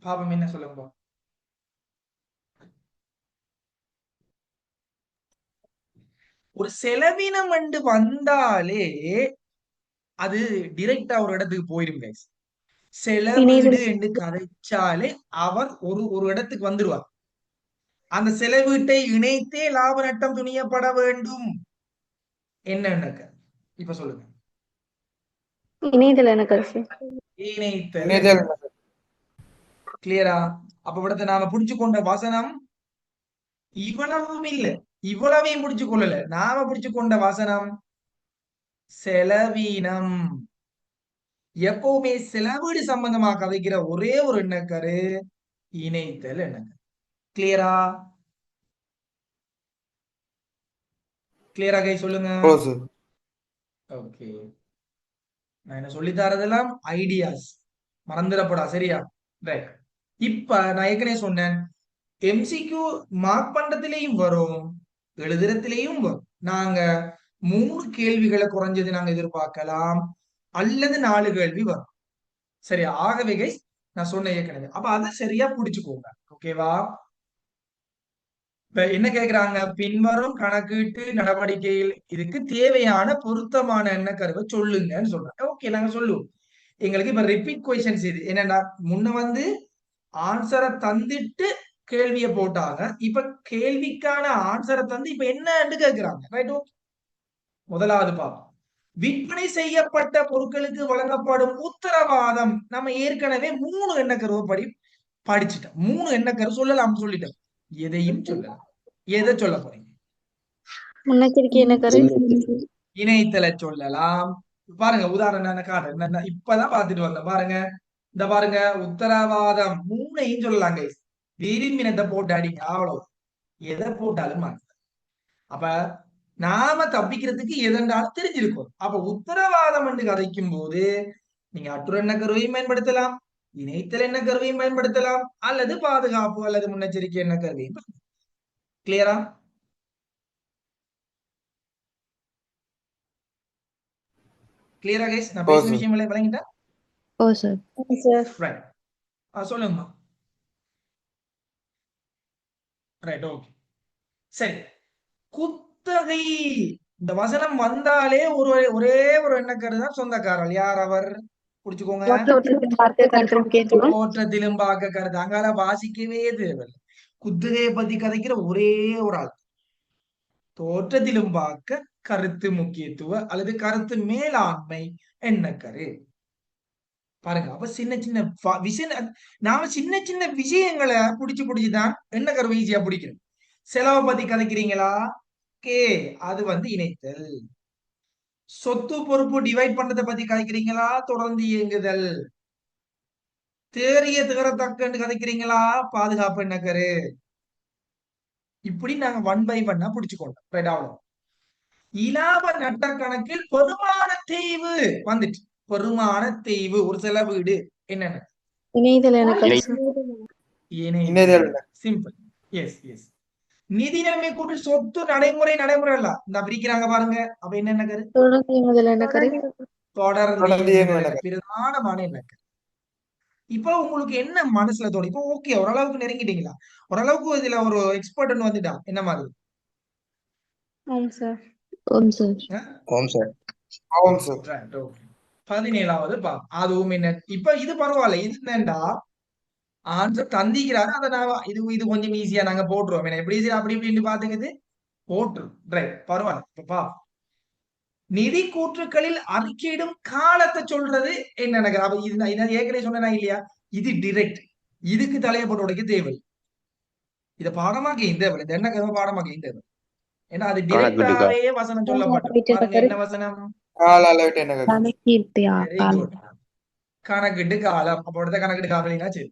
பாப்போம் என்ன சொல்லுங்க. ஒரு செலவினம் என்று வந்தாலே அது டிரெக்டா ஒரு இடத்துக்கு போயிடும் கைஸ். செலவீடு என்று கதைச்சாலே அவர் ஒரு இடத்துக்கு வந்துருவார். அந்த செலவீட்டை இணைத்தே லாப நட்டம் துணியப்பட வேண்டும். என்ன எண்ணக்கரு? இப்ப சொல்லுங்க. இணைதல் எண்ணக்கரு, sir. இணைத்தல். கிளியரா? அப்ப விடத்தை நாம புடிச்சு கொண்ட வசனம் இவ்வளவும் இல்ல, இவ்வளவையும் புடிச்சு கொள்ளல. நாம புடிச்சு கொண்ட வசனம் செலவீனம். எப்பவுமே செலவீடு சம்பந்தமா கதைக்கிற ஒரே ஒரு எண்ணக்கரு இணைத்தல் எண்ணக்கரு. கிளியரா? கிளியரா கை சொல்லுங்க. ஓகே, நான் என்ன சொல்லி தரதெல்லாம் ஐடியாஸ், மறந்துடப்படா. சரியா? ரைட். இப்ப நான் ஏற்கனவே சொன்னேன், எம்சிக்யூ மார்க் பண்றதுலயும் வரும், எழுதுறதுலயும் வரும். நாங்க 3 கேள்விகளை குறைஞ்சது நாங்க எதிர்பார்க்கலாம், அல்லது 4 கேள்வி வரும். சரியா? ஆகவே கைஸ் நான் சொன்ன ஏற்கனவே, அப்ப அதை சரியா புடிச்சுக்கோங்க. ஓகேவா? இப்ப என்ன கேக்குறாங்க? பின்வரும் கணக்கீட்டு நடவடிக்கையில் இதுக்கு தேவையான பொருத்தமான எண்ணக்கருவை சொல்லுங்கன்னு சொல்றாங்க. ஓகே, நாங்க சொல்லுவோம். எங்களுக்கு இப்ப ரிப்பீட் கொஸ்டின்ஸ் இது என்னன்னா, முன்ன வந்து ஆன்சரை தந்துட்டு கேள்வியை போட்டாங்க. இப்ப கேள்விக்கான ஆன்சரை தந்து இப்ப என்னன்னு கேக்குறாங்க. Right, okay. முதலாவது பாப்போம். விற்பனை செய்யப்பட்ட பொருட்களுக்கு வழங்கப்படும் உத்தரவாதம். நம்ம ஏற்கனவே 3 எண்ணக்கருவை படிச்சுட்டோம். 3 எண்ணக்கரு சொல்லலாம் சொல்லிட்டோம். எதையும் சொல்லலாம். எதை சொல்ல போறீங்க? முன்னெச்சரிக்கை எண்ணக்கரு. இணைத்தலை சொல்லலாம். பாருங்க, உதாரணம் காட்டுறேன். இப்பதான் பார்த்துட்டு வந்தேன். பாருங்க, இந்த பாருங்க, உத்தரவாதம் 3ஐயும் சொல்லலாம் கைஸ். விரும்பினத்தை போட்டு அடிங்க, அவ்வளவு. எதை போட்டாலும் அப்ப நாம தப்பிக்கிறதுக்கு எதென்றாலும் தெரிஞ்சிருக்கும். அப்ப உத்தரவாதம் என்று கதைக்கும் போது நீங்க அற்றுற எண்ண கருவையும் பயன்படுத்தலாம், இணைத்தல் எண்ண கருவையும் பயன்படுத்தலாம், அல்லது பாதுகாப்பு அல்லது முன்னெச்சரிக்கை எண்ண கருவையும். கிளியரா? கிளியரா கைஸ்? நான் பேசுற விஷயம் விளங்கிட்டா? ஓ சார். சார். ரைட், சொல்லுங்கம்மா. Right, okay. சரி, குத்தகை இந்த வசனம் வந்தாலே ஒரே ஒரு எண்ணக்கரு தான் சொந்தக்காரர். யார் அவர்? புடிச்சுக்கோங்க. தோற்றத்திலும் பார்க்க கருத்து. அங்கால வாசிக்கவே தேவையில்லை. குத்தகையை பத்தி கதைக்கிற ஒரே ஒரு ஆள். தோற்றத்திலும் பார்க்க கருத்து முக்கியத்துவ அல்லது கருத்து மேலாண்மை எண்ணக்கரு. பாருங்க, அப்ப சின்ன சின்ன விஷயம் நாம சின்ன சின்ன விஷயங்களை புடிச்சுதான் எண்ணக்கருவை ஈஸியா பிடிக்கணும். செலவை பத்தி கதைக்கிறீங்களா? கே, அது இணைத்தல். சொத்து பொறுப்பு டிவைட் பண்றதை பத்தி கதைக்கிறீங்களா? தொடர்ந்து இயங்குதல். தேறிய திகரத்தக்கன்னு கதைக்கிறீங்களா? பாதுகாப்பு எண்ணக்கரு. இப்படி நாங்க 1 by 1 பிடிச்சுக்கொண்டோம். ரைட்? அவ்வளவு. இலாப நட்ட கணக்கில் பெருமான தேய்வு வந்துட்டு. பெருமான தேய்வு ஒரு செலவீடு என்னென்ன? இணைதல் எண்ணக்கரு. சிம்பிள். எஸ் எஸ். நிதி நிலைமை கூட்டு சொத்து நடைமுறை அல்ல. இந்த பிரிக்கிறாங்க பாருங்க. அப்ப என்ன கரு? தொடர்ந்து இயங்குதல் எண்ணக்கரு. தொடர்ந்து பிரதானமான எண்ணக்கரு. இப்ப உங்களுக்கு என்ன மனசுல தோணும்? இப்போ ஓகே, ஓரளவுக்கு நெருங்கிட்டீங்களா? ஓரளவுக்கு இதுல ஒரு எக்ஸ்பர்ட் வந்துட்டான். என்ன மாதிரி? ஆம் சார். 17வது அதுவும் என்ன? இப்ப இது பரவாயில்ல. இது என்னண்டா ஆன்சர் தந்திக்கிறாரு. அதை நான் இது கொஞ்சம் ஈஸியா நாங்க போட்டுருவோம். எப்படி அப்படி இப்படின்னு பாத்துக்கிது போட்டுரும். ரைட், பரவாயில்ல. இப்ப நிதி கூற்றுக்களில் அறிக்கையிடும் காலத்தை சொல்றது என்ன? அப்ப இது ஏற்கனவே சொன்னா இல்லையா? இது டிரெக்ட். இதுக்கு தலையை போட்டு உடைக்க தேவை. இத பாடமாக்க தேவை. இந்த என்ன கதை பாடமாக்க தேவை. ஏன்னா அது டிரெக்டாவே வசனம் சொல்ல மாட்டோம். என்ன வசனம்? கணக்கிட்டு காலம். அப்ப கணக்கிட்டு காலம். சரி,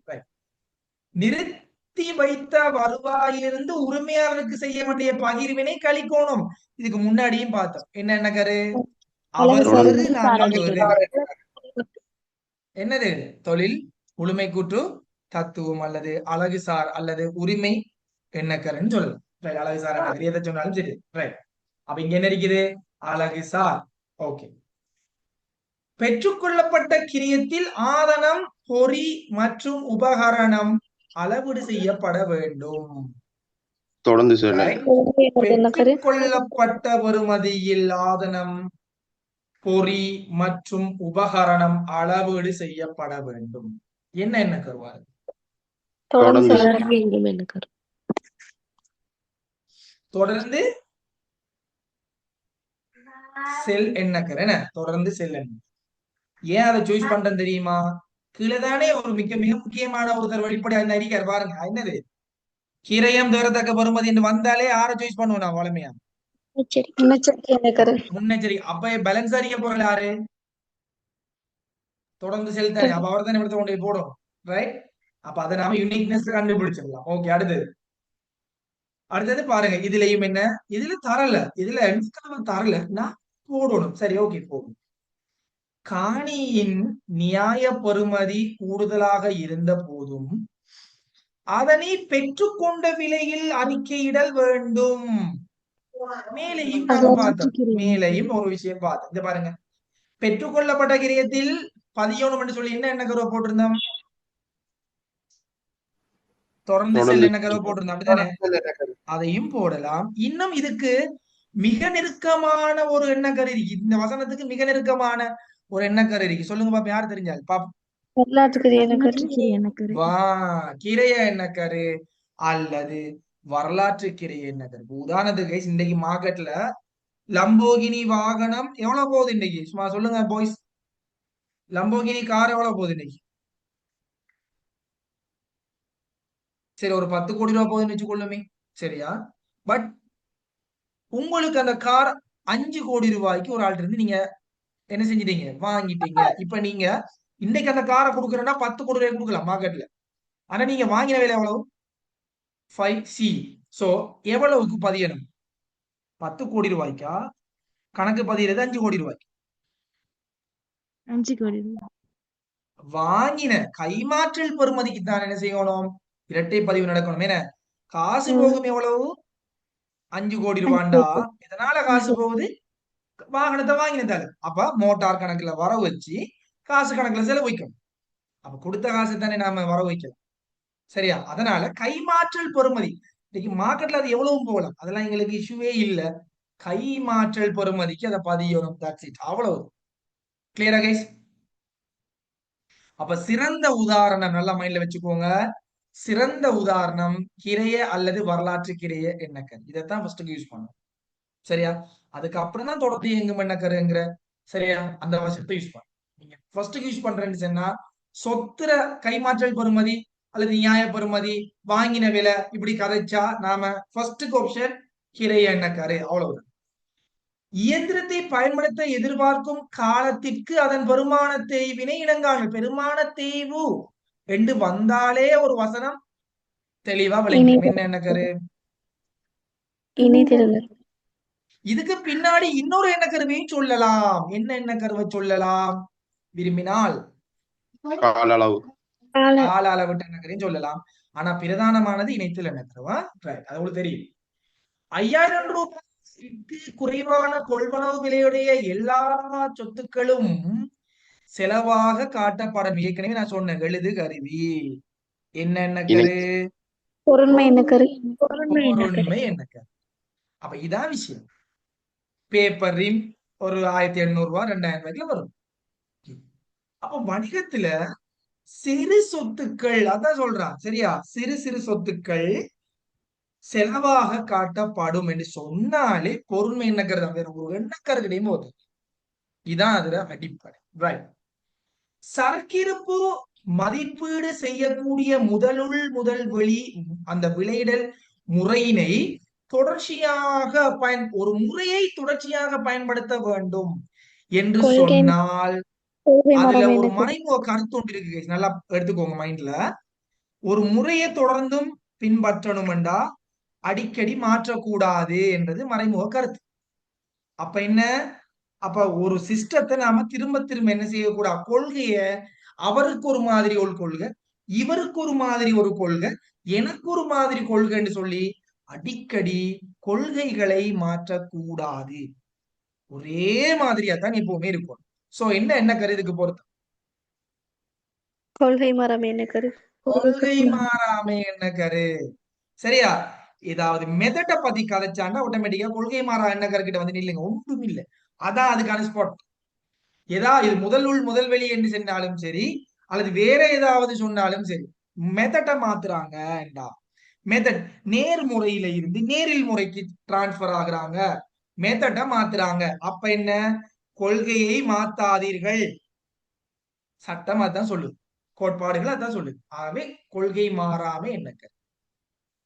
நிறுத்தி வைத்த வருவாயிலிருந்து உரிமையாளருக்கு செய்ய வேண்டிய பகிர்வினை கழிக்கணும். இதுக்கு முன்னாடியும் பார்த்தோம். என்ன கரு? என்னது? தொழில், முழுமை கூற்று, தத்துவம் அல்லது அழகுசார் அல்லது உரிமை எண்ணக்கருன்னு சொல்லலாம். அழகுசார் எண்ணக்கரு எதை சொன்னாலும் சரி. ரைட். அப்ப இங்க என்ன இருக்குது? அழகுசார். ஓகே. பெற்றுக்கொள்ளப்பட்ட கிரியத்தில் ஆதனம், பொறி மற்றும் உபகரணம் அளவீடு செய்யப்பட வேண்டும். தொடர்ந்து கொள்ளப்பட்ட பெறுமதியில் ஆதனம், பொறி மற்றும் உபகரணம் அளவீடு செய்யப்பட வேண்டும். என்ன கருவாரு? தொடர்ந்து செல் எண்ணக்கர். என்ன? தொடர்ந்து செல் எண்ண. ஏன் அதை சாய்ஸ் பண்றேன்னு தெரியுமா? கீழேதானே ஒரு மிக முக்கியமான ஒருத்தர் வெளிப்படையா இருக்காரு பாருங்க. என்னது? கிரயம் தேரத்தக்க பெறுமதி என்று வந்தாலே யாரை சாய்ஸ் பண்ணுவோம்? நான் வளமையா முன்னெச்சரிக்கை. அப்ப பேலன்ஸ் அறிக்கை போற யாரு? தொடர்ந்து செலுத்தானே. அப்ப அவர் தானே எடுத்து கொண்டு போடும். ரைட்? அப்ப அதை நாம யூனிக்னஸ் கண்டுபிடிச்சிடலாம். ஓகே, அடுத்தது பாருங்க. இதுலயும் என்ன? இதுல தரல. இதுல தரல. நான் போடணும். சரி, ஓகே, போடும். காணியின் நியாய பெறுமதி கூடுதலாக இருந்த போதும் அதனை பெற்றுக்கொண்ட விலையில் அறிக்கையிடல் வேண்டும். மேலையும் மேலையும் ஒரு விஷயம் பார்த்தோம். இந்த பாருங்க, பெற்றுக்கொள்ளப்பட்ட கிரியத்தில் பதியோனம் என்று சொல்லி என்ன கருவை போட்டிருந்தோம்? தொடர்ந்து செல் என்ன கருவை போட்டிருந்தோம். அப்படித்தானே? அதையும் போடலாம். இன்னும் இதுக்கு மிக நெருக்கமான ஒரு எண்ணக்கரு இருக்கு. இந்த வசனத்துக்கு மிக நெருக்கமான ஒரு எண்ணக்கரு இருக்கு. சொல்லுங்க பாப்பா, யாரு தெரிஞ்சால் பாப்பா. கிரைய எண்ணக்கரு அல்லது வரலாற்று கிரைய எண்ணக்கரு. உதாரணத்துக்கு இன்னைக்கு மார்க்கெட்ல லம்போகினி வாகனம் எவ்வளவு போகுது இன்னைக்கு? சும்மா சொல்லுங்க பாய்ஸ். லம்போகினி கார் எவ்வளவு போகுது இன்னைக்கு? சரி, ஒரு 10 கோடி ரூபாய் போகுதுன்னு வச்சுக்கொள்ளுமே. சரியா? பட் உங்களுக்கு அந்த கார் 5 கோடி ரூபாய்க்கு ஒரு ஆள் இருந்து நீங்க என்ன செஞ்சிட்டீங்க? வாங்கிட்டீங்க. இப்ப நீங்க இன்னைக்கு அந்த காரை கொடுக்குறேன்னா 10 கோடி ரூபாய் கொடுக்கலாம் மார்க்கெட்ல. ஆனா நீங்க வாங்கின விலை எவ்வளவு? 5C. சோ எவ்வளவுக்கு பதியணும்? 10 கோடி ரூபாய்க்கா? கணக்கு பதியறது 5 கோடி ரூபாய்க்கு. 5 கோடி. வாங்கின கைமாற்றல் பெறுமதிக்கு தான் என்ன செய்யணும்? இரட்டை பதிவு நடக்கணும். ஏன்னா காசு போகும் எவ்வளவு? 5 கோடி ரூபாண்டா. இதனால காசு போகுது வாகனத்தை வாங்கினதால. அப்ப மோட்டார் கணக்குல வர வச்சு காசு கணக்குல செலவழிக்கணும். அப்ப கொடுத்த காசு தானே நாம வர வைக்கலாம். சரியா? அதனால கைமாற்றல் பெறுமதி இன்னைக்கு மார்க்கெட்ல அது எவ்வளவு போகலாம். அதெல்லாம் எங்களுக்கு இஷ்யூவே இல்லை. கைமாற்றல் பெறுமதிக்கு அதை பதியணும். That's it. அவ்வளவு. கிளியரா கைஸ்? அப்ப சிறந்த உதாரணம் நல்லா மைண்ட்ல வச்சுக்கோங்க. சிறந்த உதாரணம் கிரைய அல்லது வரலாற்று கிரைய எண்ணக்கரு. இதைத்தான் ஃபர்ஸ்ட் யூஸ் பண்ணும். சரியா? அதுக்கப்புறம் தான் தொடர்ந்து இயங்கும் எண்ணக்கருங்கிற சரியா அந்த வசத்தை யூஸ் பண்ணும். நீங்க ஃபர்ஸ்ட் யூஸ் பண்றேன்னு சொன்னா சொத்துர கைமாற்றல் பெறுமதி அல்லது நியாய பெறுமதி வாங்கின விலை இப்படி கதைச்சா நாம ஃபர்ஸ்ட் ஆப்ஷன் கிரைய எண்ணக்கரு. அவ்வளவுதான். இயந்திரத்தை பயன்படுத்த எதிர்பார்க்கும் காலத்திற்கு அதன் பெருமான தேய்வினை இணங்காமல் பெருமான தேய்வு என்று வந்தாலே ஒரு வசனம் தெளிவா விளங்கும். என்ன எண்ணக்கரு? இணைதல் இதுக்கு பின்னாடி இன்னொரு எண்ணக்கருவையும் சொல்லலாம். என்ன எண்ணக்கருவை சொல்லலாம் விரும்பினால்? கால அளவு. கால அளவிட்ட எண்ணக்கரையும் சொல்லலாம். ஆனா பிரதானமானது இணைத்தல் எண்ணக்கருவா. அது உங்களுக்கு தெரியும். 5000 ரூபாய்க்கு குறைவான கொள்வனவு விலையுடைய எல்லா சொத்துக்களும் செலவாக காட்டப்படும். ஏற்கனவே நான் சொன்னேன் எழுது கருவி. என்ன எண்ணக்கரு? பொருண்மை எண்ணக்கரு. பொருண்மை எண்ணக்கரு. அப்ப இதான் விஷயம். பேப்பர் ரிம் ஒரு 1800 ரூபாய் 2000 ரூபாய்க்குல வரும். அப்ப வணிகத்துல சிறு சொத்துக்கள் அதான் சொல்றான். சரியா? சிறு சிறு சொத்துக்கள் செலவாக காட்டப்படும் என்று சொன்னாலே பொருண்மை எண்ணக்கரு. வேற ஒரு எண்ணக்கரு கிடையும் போது இதான் அதுல அடிப்படை. ரைட். சரக்கிருப்பு மதிப்பீடு செய்யக்கூடிய முதல் வெளி அந்த விலையிடல் முறையினை தொடர்ச்சியாக ஒரு முறையை தொடர்ச்சியாக பயன்படுத்த வேண்டும் என்று சொன்னால் அதுல ஒரு மறைமுக கருத்து ஒன்று இருக்கு. நல்லா எடுத்துக்கோங்க மைண்ட்ல. ஒரு முறையை தொடர்ந்தும் பின்பற்றணும்டா அடிக்கடி மாற்றக்கூடாது என்றது மறைமுக கருத்து. அப்ப என்ன? அப்ப ஒரு சிஸ்டத்தை நாம திரும்ப திரும்ப என்ன செய்யக்கூடாது? கொள்கைய அவருக்கு ஒரு மாதிரி ஒரு கொள்கை, இவருக்கு ஒரு மாதிரி ஒரு கொள்கை, எனக்கு ஒரு மாதிரி கொள்கைன்னு சொல்லி அடிக்கடி கொள்கைகளை மாற்றக்கூடாது. ஒரே மாதிரியா தான் எப்பவுமே இருக்கும். சோ என்ன கருதுக்கு பொறுத்து கொள்கை மாறாமை எண்ணக்கரு. கொள்கை மாறாமை எண்ணக்கரு. சரியா? ஏதாவது மெத்தட பத்தி கதைச்சாண்டா ஆட்டோமேட்டிக்கா கொள்கை மாறா எண்ணக்கரு கிட்ட வந்து நில்லுங்க. ஒன்றும் இல்லை. அதான் அதுக்கான ஸ்பாட். இது முதல் வெளி என்று சொன்னாலும் சரி அல்லது வேற ஏதாவது சொன்னாலும் சரி மெத்தட மாத்துறாங்கடா. மெத்தட் நேர்முறையில இருந்து நேரில் முறைக்கு டிரான்ஸ்பர் ஆகுறாங்க. மெத்தட மாத்துறாங்க. அப்ப என்ன? கொள்கையை மாத்தாதீர்கள். சட்டம் அதான் சொல்லுது. கோட்பாடுகள் அதான் சொல்லுது. ஆகவே கொள்கை மாறாம எண்ணக்கரு.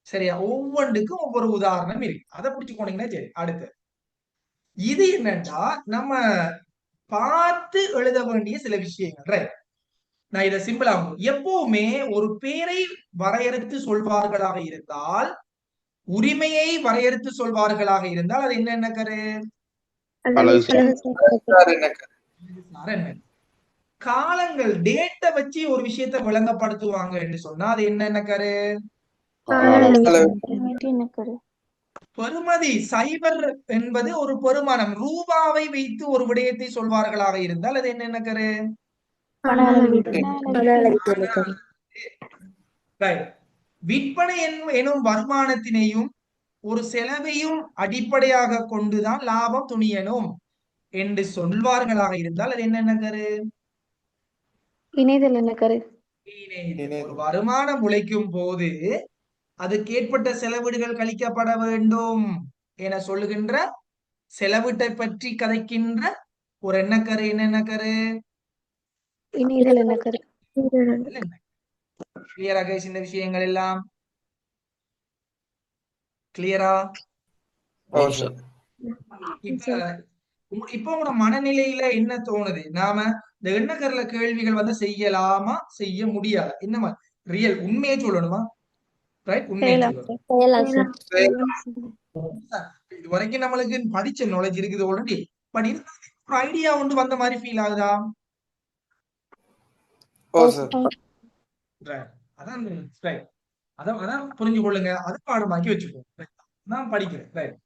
சரியா? ஒவ்வொன்றுக்கும் ஒவ்வொரு உதாரணம் இருக்கு. அதை பிடிச்சு போனீங்கன்னா சரி. அடுத்து இது என்னன்னா நம்ம பார்த்து எழுத வேண்டிய சில விஷயங்கள். ரைட். நான் இதை சிம்பிளா எப்பவுமே ஒரு பேரை வரையறுத்து சொல்வார்களாக இருந்தால் உரிமையை வரையறுத்து சொல்வார்களாக இருந்தால் அது என்ன எண்ணக்கரு? காலங்கள் டேட்டை வச்சு ஒரு விஷயத்தை விளங்கப்படுத்துவாங்க என்று சொன்னா அது என்ன எண்ணக்கரு? பெறுமதி சைபர் என்பது ஒரு பெருமானம். ரூபாவை வைத்து ஒரு விடயத்தை சொல்வார்களாக இருந்தால் அது என்ன எண்ணக்கரு? விற்பனை எனும் வருமானத்தினையும் ஒரு செலவையும் அடிப்படையாக கொண்டுதான் லாபம் துணியணும் என்று சொல்வார்களாக இருந்தால் அது என்ன எண்ணக்கரு? இணைதல் எண்ணக்கரு. ஒரு வருமானம் உழைக்கும் போது அதுக்கு ஏற்பட்ட செலவீடுகள் கழிக்கப்பட வேண்டும் என சொல்லுகின்ற செலவீட்டை பற்றி கதைக்கின்ற ஒரு எண்ணக்கரு. என்ன எண்ணக்கரு? இணைதல் எண்ணக்கரு. கிளியரா கைஸ்? இந்த விஷயங்கள் எல்லாம் கிளியரா? இப்ப உங்களோட மனநிலையில என்ன தோணுது? நாம இந்த எண்ணக்கருல கேள்விகள் வந்து செய்யலாமா செய்ய முடியாது? என்ன ரியல் உண்மையை சொல்லணுமா? ரைட். உண்மையை சொல்லணும். இது வரைக்கும் நம்மளுக்கு படிச்ச நாலேஜ் இருக்குது ஆல்ரெடி. பட் ஒரு ஐடியா ஒன்று வந்த மாதிரி ஃபீல் ஆகுதா? அதான் அதான் புரிஞ்சு கொள்ளுங்க. அதை பாடமாக்கி வச்சுக்கோ. நான் படிக்கிறேன்.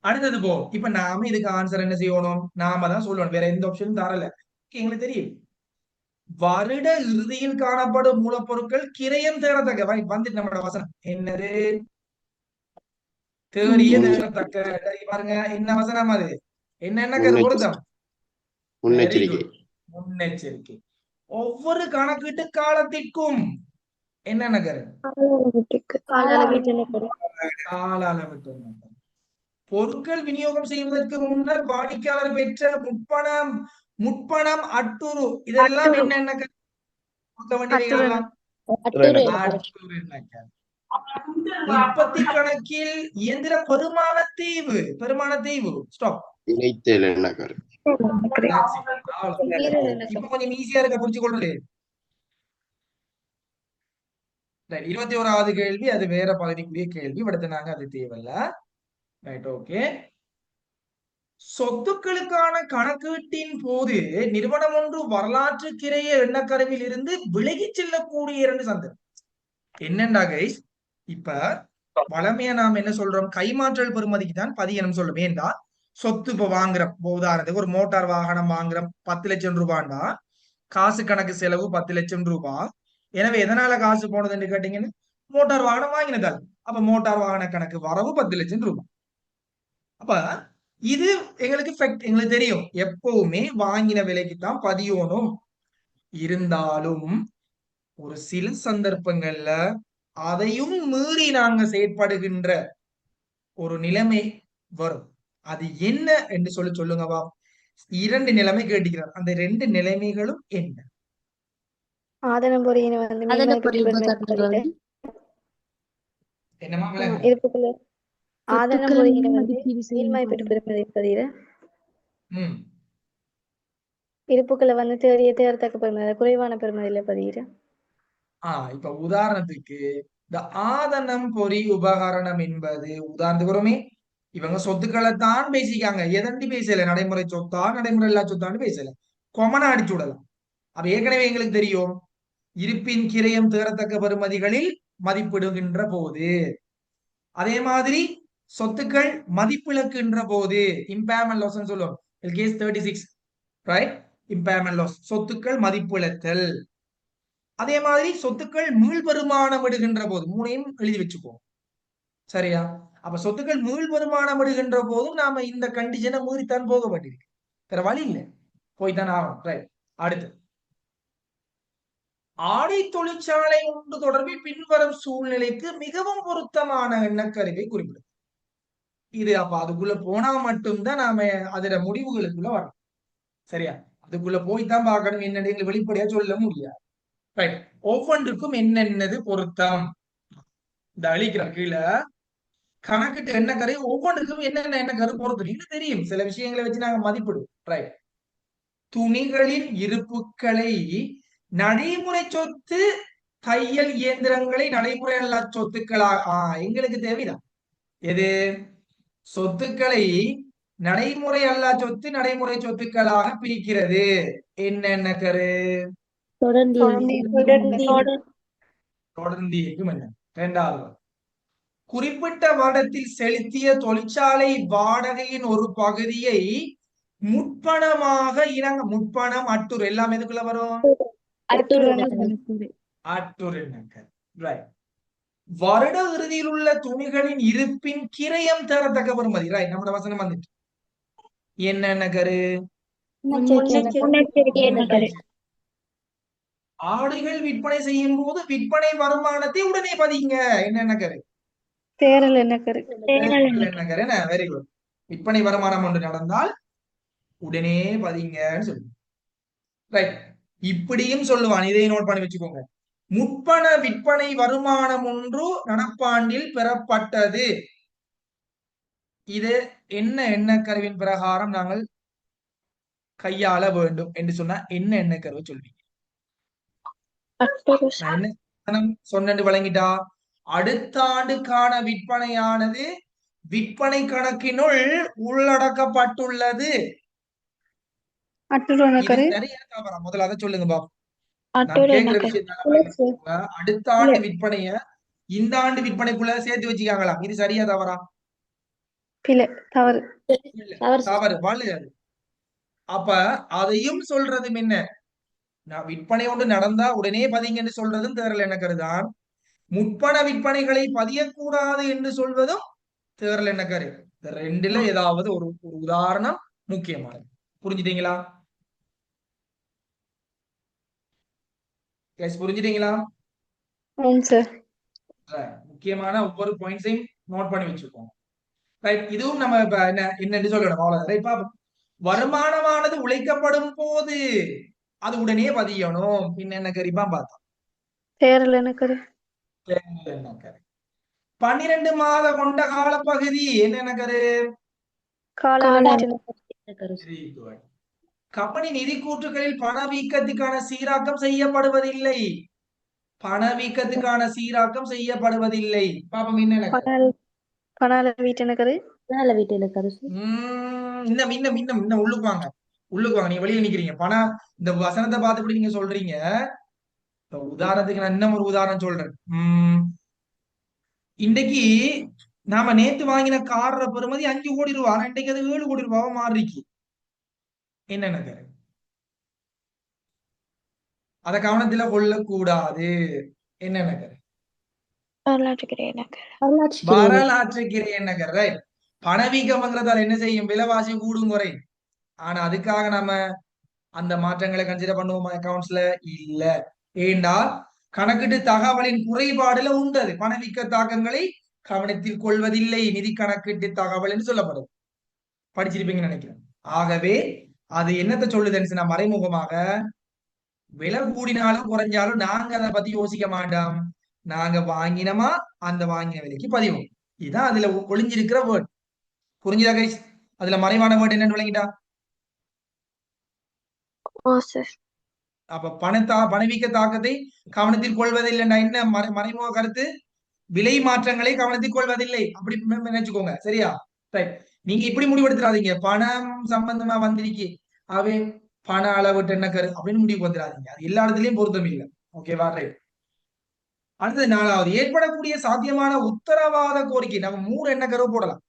அடுத்தது போ. இப்ப நாம இதுக்கு ஆன்சர் என்ன செய்யணும்? நாம தான் சொல்லணும். வேற எந்த ஆப்ஷனும் தரல. எங்களுக்கு தெரியும். வருட இறுதியில் காணப்படும் மூலப்பொருட்கள் கிரயம் தேரத்தக்க. வந்துட்டு நம்மளோட வசனம் என்னது? தேறிய முன்னெ- தேறத்தக்க. பாருங்க என்ன வசனம் அது, என்ன கரு முன்னெச்ச- பொருத்தம். வெரி முன்னெச்சரிக்கை. குட், முன்னெச்சரிக்கை. ஒவ்வொரு கணக்கீட்டு காலத்திற்கும் என்னென்ன கரு, கால அளவீட்டு என்ன கரு? கால அளவிட்டு எண்ணக்கரு. பொருட்கள் விநியோகம் செய்வதற்கு முன்னர் வாடிக்கையாளர் பெற்ற முற்பணம் அட்டுரு இதெல்லாம் அட்டுரு. என்னென்ன கரு கொடுக்க வேண்டியவைகள் அட்டுரு எல்லாம்? அட்டுரு என்ன கரு? அட்டுரு எண்ணக்கரு. உற்பத்தி கணக்கில் இயந்திர பெருமான தீவு ஸ்டாப். இணைத்தல் எண்ணக்கரு. மீறல் என்ன இப்ப கரு? கொஞ்சம் ஈஸியா இருக்க புரிஞ்சு கொள்றது. 21வது கேள்வி அது வேற பகுதிக்குரிய கேள்வி, அடுத்து நாங்க அது தேவையில்ல. Right, okay. சொத்துக்களுக்கான கணக்கீட்டின் போது நிறுவனம் ஒன்று வரலாற்று கிரைய எண்ணக்கருவில் இருந்து விலகிச் செல்லக்கூடிய 2 சந்தர்ப்பம் என்னண்டா கைஸ்? இப்ப வளமையா நாம என்ன சொல்றோம், கைமாற்றல் பெறுமதிக்கு தான் பதியணும் சொல்லுவோம். ஏண்டா சொத்து இப்ப வாங்குறோம், உதாரணத்துக்கு ஒரு மோட்டார் வாகனம் வாங்குறோம் 10 லட்சம் ரூபாண்டா, காசு கணக்கு செலவு 10 லட்சம் ரூபாய். எனவே எதனால காசு போனதுன்னு கேட்டீங்கன்னு, மோட்டார் வாகனம் வாங்கினதால். அப்ப மோட்டார் வாகன கணக்கு வரவு 10 லட்சம் ரூபாய். அப்ப இது எங்களுக்கு தெரியும், எப்பவுமே வாங்கின விலைக்கு தான் பதியணும். இருந்தாலும் ஒரு சில சந்தர்ப்பங்கள்ல அதையும் மீறி நாங்க செயற்படுகின்ற ஒரு நிலைமை வரும். அது என்ன என்று சொல்லுங்கப்பா. 2 நிலைமை கேட்டுக்கிறார், அந்த 2 நிலைமைகளும் என்ன? ஆதன பொறியினை வந்து மீன்மதிப்பு பெறுமதி என்னமா விளங்குது? இருப்புக்குள்ள ஆதன பொறியினை வந்து மீன்மதிப்பு பெறுமதி பதிகிற ம் இருப்புக்களை வந்து தேறத்தக்க பெறுமதி குறைவான பெறுமதியில பதிகிற. இப்ப உதாரணத்துக்கு இந்த ஆதனம் பொறி உபகரணம் என்பது உதாரணத்துக்கு இவங்க சொத்துக்களை தான் பேசிக்காங்க, எதண்டி பேசல, நடைமுறை சொத்தா நடைமுறை இல்லா சொத்தான்னு பேசல, கொமனா அடிச்சு விடலாம். அப்ப ஏற்கனவே எங்களுக்கு தெரியும், இருப்பின் கிரயம் தேறத்தக்க பெறுமதிகளில் மதிப்பிடுகின்ற போது, அதே மாதிரி சொத்துக்கள் மதிப்பிழக்கின்ற போது இம்பேர்மெண்ட் லாஸ் சொல்லுவோம். கேஸ் 36 ரைட், இம்பேர்மெண்ட் லாஸ் சொத்துக்கள் மதிப்பிழத்தல். அதே மாதிரி சொத்துக்கள் மீள்வருமானம் விடுகின்ற போது, 3ஐயும் எழுதி வச்சுப்போம். சரியா? அப்ப சொத்துக்கள் மீள்வருமானம் விடுகின்ற போதும் நாம இந்த கண்டிஷனை மீறித்தான் போக வேண்டியிருக்கு, வேற வழி இல்லை, போய்தான் ஆகணும். ரைட், அடுத்து ஆடை தொழிற்சாலை ஒன்று தொடர்பில் பின்வரும் சூழ்நிலைக்கு மிகவும் பொருத்தமான எண்ணக்கருவை குறிப்பிடும். இது அப்ப அதுக்குள்ள போனா மட்டும்தான் நாம அதோட முடிவுகளுக்குள்ள வரணும். சரியா? அதுக்குள்ள போய்தான் பார்க்கணும், என்னன்னு வெளிப்படையா சொல்ல முடியாது. ரைட், ஒவ்வொன்றுக்கும் என்னென்னது பொருத்தம் இந்த அழிக்கிற கீழே கணக்கிட்டு என்ன கரு, ஒவ்வொன்றுக்கும் என்ன கரு பொருத்தம் தெரியும். சில விஷயங்களை வச்சு நாங்க மதிப்பிடுவோம். ரைட், துணிகளின் இருப்புக்களை நடைமுறை சொத்து, தையல் இயந்திரங்களை நடைமுறை அல்லா சொத்துக்களாக எங்களுக்கு தேவைதான். எது? சொத்துக்களை நடைமுறை அல்லா சொத்து நடைமுறை சொத்துக்களாக பிரிக்கிறது என்னென்ன கரு? தொடர்ந்து இருக்கும். என்ன 2வது, குறிப்பிட்ட வருடத்தில் செலுத்திய தொழிற்சாலை வாடகையின் ஒரு பகுதியை முற்பணமாக முற்பணம் அட்டுரு எல்லாம் எதுக்குள்ள வரும்? அட்டுரு. வருட இறுதியில் உள்ள துணிகளின் இருப்பின் கிரயம் தரத்தக்க பெறுமதி. ரைட், நம்ம வசனம் வந்துட்டு என்னென்ன கரு? ஆடுகள் விற்பனை செய்யும் போது விற்பனை வருமானத்தை உடனே பதிங்க என்னென்ன கரு? தேரல் என்ன கரு? Very good. விற்பனை வருமானம் ஒன்று நடந்தால் உடனே பதிங்கன்னு சொல்லுங்க. ரைட், இப்படியும் சொல்லுவான், இதை நோட் பண்ணி வச்சுக்கோங்க. முற்பண விற்பனை வருமானம் ஒன்று நடப்பாண்டில் பெறப்பட்டது. இது என்ன எண்ணக்கருவின் பிரகாரம் நாங்கள் கையாள வேண்டும் என்று சொன்னா என்ன எண்ணக்கருவை சொல்வீங்க? என்ன சொன்னு வழங்கிட்டா, அடுத்த ஆண்டுக்கான விற்பனையானது விற்பனை கணக்கினுள் உள்ளடக்கப்பட்டுள்ளது. சரியா தவறா? முதல்ல அதை சொல்லுங்க பாப்போம். அடுத்த ஆண்டு விற்பனைய இந்த ஆண்டு விற்பனைக்குள்ள சேர்த்து வச்சுக்காங்களா? இது சரியா தவறா? தவறு. வாழுது. அப்ப அதையும் சொல்றதும் என்ன, விற்பனை ஒன்று நடந்தா உடனே பதிங்கன்னு சொல்றதும் தேரல் என்ன கருதான். முற்பண விற்பனைகளை பதியக்கூடாது என்று சொல்வதும் தேர்ல என்ன கரு? இந்த ரெண்டுல ஏதாவது ஒரு ஒரு உதாரணம் முக்கியமானது. புரிஞ்சுட்டீங்களா? புரிஞ்சுட்டீங்களா? ஆம் சார். முக்கியமான ஒவ்வொரு பாயிண்ட்ஸையும் நோட் பண்ணி வச்சுக்கோங்க. ரைட், இதுவும் நம்ம இப்ப என்னன்னு சொல்லணும் அவ்வளவுதான். ரைட், பாப்போம். வருமானமானது உழைக்கப்படும் போது அது உடனே பதியணும். என்ன கரிப்பா பார்த்தோம். தேரல் என்ன கரு? என்ன கரு? 12 மாத கொண்ட காலப்பகுதி என்ன கரு? காலவீட்டு Very good. கம்பெனி நிதி கூற்றுகளில் பணவீக்கத்துக்கான சீராக்கம் செய்யப்படுவதில்லை. பணவீக்கத்துக்கான சீராக்கம் செய்யப்படுவதில்லை. பாப்போம் என்ன கரு? பணால வீட்டு என்ன கரு? இன்னும் இன்னும் இன்னும் இன்னும் உள்ளுக்கு வாங்க. உள்ளுக்கு வாங்க. நீங்க வெளியில நிக்கிறீங்க. இந்த வசனத்தை பார்த்துப்படி நீங்க சொல்றீங்க. இப்ப உதாரணத்துக்கு நான் இன்னும் ஒரு உதாரணம் சொல்றேன். இன்னைக்கு நாம நேத்து வாங்கின காரோட பெறுமதி 5 கோடி ரூபாய். ஆனா இன்னைக்கு அது 7 கோடி ரூபாவா மாறிக்கு. என்னென்ன கரு? அத கவனத்துல கொள்ளக்கூடாது. என்னென்ன கரு? வரலாற்றுக்கிறை என்ன கரு? ரைட். பணவீக்கம்ங்கிறதால என்ன செய்யும்? விலைவாசி கூடும் குறையும். ஆனா அதுக்காக நம்ம அந்த மாற்றங்களை கன்சிடர் பண்ணுவோமா அக்கவுண்ட்ஸ்ல? இல்ல. ஏண்டா கணக்கிட்டு தகவலின் குறைபாடுல உண்டது. பணவீக்க தாக்கங்களை கவனத்தில் கொள்வதில்லை நிதி கணக்கீட்டு தகவல் என்று சொல்லப்படுது. படிச்சிருப்பீங்கன்னு நினைக்கிறேன். ஆகவே அது என்னத்தை சொல்லுதுன்னு மறைமுகமாக விலை கூடினாலும் குறைஞ்சாலும் நாங்க அதை பத்தி யோசிக்க மாட்டோம். நாங்க வாங்கினோமா அந்த வாங்கின விலைக்கு பதிவோம். இதுதான் அதுல ஒளிஞ்சிருக்கிற வேர்ட். புரிஞ்சுதா கைஸ்? அதுல மறைவான வேர்ட் என்னன்னு விளங்கிட்டா? அப்ப பணவீக்க தாக்கத்தை கவனத்தில் கொள்வதில்லைன்னா என்ன மறைமுக கருத்து? விலை மாற்றங்களை கவனத்தில் கொள்வதில்லை. அப்படி நினைச்சுக்கோங்க. சரியா? ரைட். நீங்க இப்படி முடிவெடுத்துறாதீங்க. பணம் சம்பந்தமா வந்திருக்கு அவை பண அளவுட்டு என்ன கரு அப்படின்னு முடிவு வந்துடாதீங்க. அது எல்லா இடத்துலயும் பொருத்தம் இல்லை. ஓகேவா? ரைட். அடுத்தது 4வது, ஏற்படக்கூடிய சாத்தியமான உத்தரவாத கோரிக்கை. நம்ம 3 என்ன கருவை போடலாம்.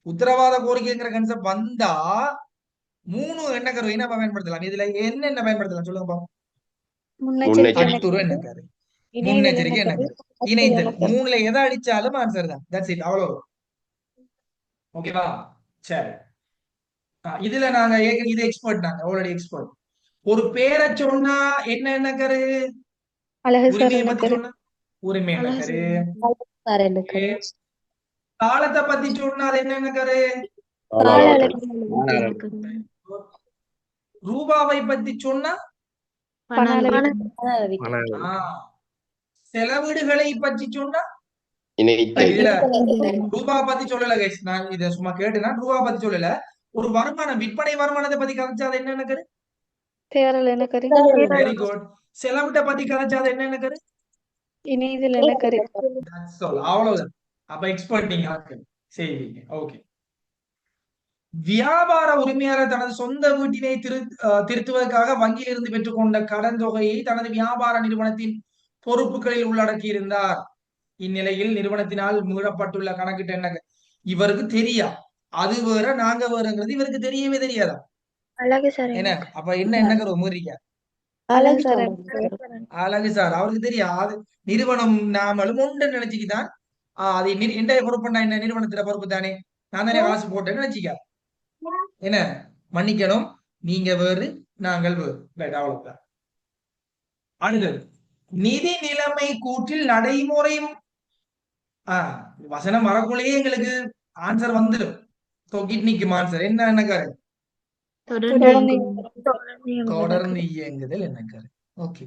உத்தரவாத கோரிக்கைங்கிற கன்செப்ட் வந்தா 3 என்ன கருவை நம்ம பயன்படுத்தலாம். இதுல என்னென்ன பயன்படுத்தலாம் சொல்லுங்க பாப்போம். அடித்துரு என்ன கரு? முன்னெச்சரிக்கை என்ன கரு? இணைத்தல். 3ல எதை அடிச்சாலும் ஆன்சர் தான். That's it. அவ்வளவு. ஓகேவா? சரி. இதுல நாங்க இது எக்ஸ்பர்ட். நாங்க ஆல்ரெடி எக்ஸ்பர்ட். ஒரு பேரை சொன்னா என்ன கரு? உரிமையை பத்தி சொன்னா உரிமை என்ன கரு? காலத்தை பத்தி சொன்னால் என்ன கரு? ரூபாவை பத்தி சொன்னா செலவீடுகளை பற்றி சொன்னா இல்ல. ரூபா பத்தி சொல்லல கைஸ். நான் இத சும்மா கேட்டுனா ரூபா பத்தி சொல்லல. ஒரு வருமானம், விற்பனை வருமானத்தை பத்தி கதைச்சாது என்ன கரு? தேரல் என்ன கரு? Very good. செலவிட்ட பத்தி கதைச்சாது என்ன கரு? இணையதில் என்ன கரு? அவ்வளவுதான். அப்ப எக்ஸ்பர்ட் நீங்க செய்வீங்க. ஓகே. வியாபார உரிமையாளர் தனது சொந்த வீட்டினை திருத்துவதற்காக வங்கியில் இருந்து பெற்றுக்கொண்ட கடன் தொகையை தனது வியாபார நிறுவனத்தின் பொறுப்புகளில் உள்ளடக்கி இருந்தார். இந்நிலையில் நிறுவனத்தினால் மீறப்பட்டுள்ள கணக்கிட்ட என்ன இவருக்கு தெரியா? அது வேற நாங்க வேறங்கிறது இவருக்கு தெரியவே தெரியாதா? என்ன அப்ப என்ன கருவ மீறீங்க? அழகு சார் அவருக்கு தெரியாது. நிறுவனம் நாமளும் உண்டு நினைச்சுக்கிதான் அது எந்த பொறுப்புண்டா? என்ன நிறுவனத்துல பொறுப்பு தானே, நான் தானே காசு போட்டேன்னு நினைச்சிக்க. என்ன மன்னிக்கணும், நீங்க வேறு நாங்கள் வேறு. அவ்வளவுதான். அடுத்தது நிதி நிலைமை கூற்றில் நடைமுறையும் வசனம் வரக்குள்ளேயே எங்களுக்கு ஆன்சர் வந்துடும். தொகிட் நிக்கும் ஆன்சர் என்ன கரு? தொடர்ந்து இயங்குதல் என்ன கரு? ஓகே,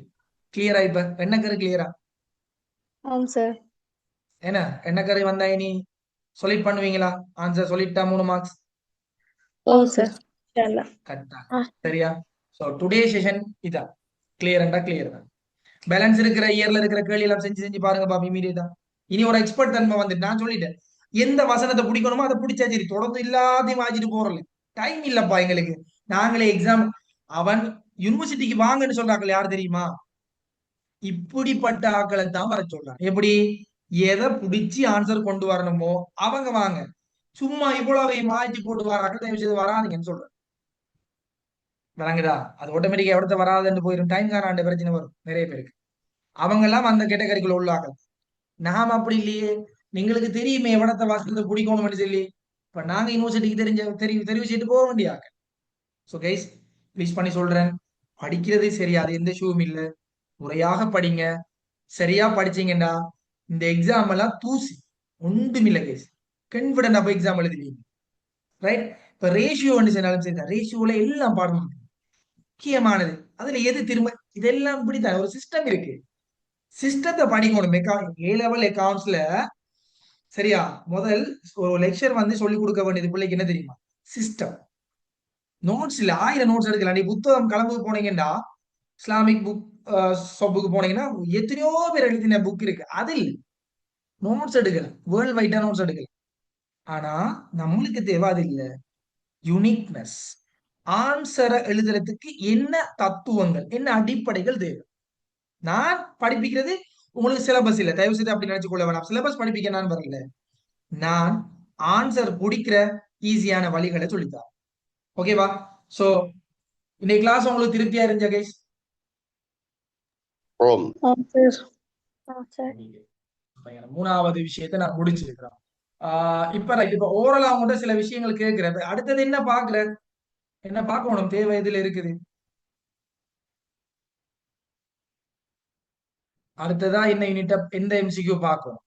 கிளியரா? இப்ப என்ன கரு கிளியரா? என்ன கரு வந்தா இனி சொல்லிட் பண்ணுவீங்களா? ஆன்சர் சொல்லிட்டா 3 மார்க்ஸ். சரியா? சோ டுடே செஷன் இதா. கிளியர்ண்டா கிளியர் தான். பேலன்ஸ் இருக்கிற இயர்ல இருக்கிற கேள்வி எல்லாம் செஞ்சு பாருங்க பாப்பா. இமீடியட்டா இனி ஒரு எக்ஸ்பர்ட் தன்மை வந்து நான் சொல்லிட்டேன். எந்த வசனத்தை பிடிக்கணுமோ அதை பிடிச்சா சரி. தொடர்ந்து எல்லாத்தையும் வாங்கிட்டு போறல டைம் இல்லப்பா எங்களுக்கு. நாங்களே எக்ஸாம் அவன் யூனிவர்சிட்டிக்கு வாங்கன்னு சொல்றாங்க. யாரு தெரியுமா? இப்படிப்பட்ட ஆக்களை தான் வர சொல்றாங்க. எப்படி? எதை பிடிச்சி ஆன்சர் கொண்டு வரணுமோ அவங்க வாங்க. சும்மா இவ்வளவு மாற்றி போட்டு வராங்க. தயவு செய்து வராதுங்கன்னு சொல்றேன். விளங்குதா? அது ஆட்டோமேட்டிக்கா எவ்வளவு வராதுன்னு போயிடும். டைம் காணாண்ட பிரச்சனை வரும் நிறைய பேருக்கு. அவங்க எல்லாம் அந்த கேட்டகரிக்குள்ள உள்ளாங்க. நாம் அப்படி இல்லையே. நீங்களுக்கு தெரியுமே எவனத்தை வாசிக்கிறது பிடிக்கணும்னு சொல்லி. இப்ப நாங்க யூனிவர்சிட்டிக்கு தெரிவு செய்துட்டு போக வேண்டியாங்க. ஸோ கைஸ் ப்ளீஸ் பண்ணி சொல்றேன், படிக்கிறது சரி, அது எந்த ஷூவும் இல்லை. முறையாக படிங்க. சரியா படிச்சீங்கன்னா இந்த எக்ஸாம் எல்லாம் தூசி ஒன்றுமில்லை கைஸ். கான்ஃபிடென்ட் அப்ப எக்ஸாம் எழுதுவீங்க. ரைட்? இப்ப ரேஷியோ சொன்னாலும் சரி, ரேஷியோல எல்லாம் பாடம் முக்கியமானது. அதுல எது திரும்ப இதெல்லாம் இப்படித்தான் ஒரு சிஸ்டம் இருக்கு. சிஸ்டத்தை படிக்கணும். ஏ லெவல் அக்கவுண்ட்ஸ்ல சரியா முதல் ஒரு லெக்சர் வந்து சொல்லி கொடுக்க வேண்டியது பிள்ளைக்கு என்ன தெரியுமா? சிஸ்டம். நோட்ஸ் இல்ல, 1000 நோட்ஸ் எடுக்கலாம். நீ புத்தகம் கிளம்புக்கு போனீங்கன்னா, இஸ்லாமிக் புக் ஷாப்புக்கு போனீங்கன்னா எத்தனையோ பேர் எழுதின புக் இருக்கு. அதில் நோட்ஸ் எடுக்கலாம், வேர்ல்ட் வைடா நோட்ஸ் எடுக்கலாம். ஆனா நம்மளுக்கு தேவை அது இல்ல, யுனிக்னஸ். ஆன்சரை எழுதுறதுக்கு என்ன தத்துவங்கள், என்ன அடிப்படைகள் தேவை. நான் படிப்பிக்கிறது உங்களுக்கு சிலபஸ் இல்ல, தயவு செய்து அப்படி நினைச்சு கொள்ள வேணாம். சிலபஸ் படிப்பிக்க நான் வரல, நான் ஆன்சர் பிடிக்கிற ஈஸியான வழிகளை சொல்லித்தரேன். ஓகேவா? சோ இன்னைக்கு கிளாஸ் உங்களுக்கு திருப்தியா இருந்துச்சா கைஸ்? ஓம். மூணாவது விஷயத்தை நான் முடிச்சிருக்கிறேன். இப்ப ஓரலா அவங்கள்ட்ட சில விஷயங்கள் கேட்கிறேன். அடுத்தது என்ன பாக்குற, என்ன பார்க்கணும், தேவை இதுல இருக்குது. அடுத்ததா என்ன யூனிட், எந்த எம்சிக்யூ பார்க்கணும்?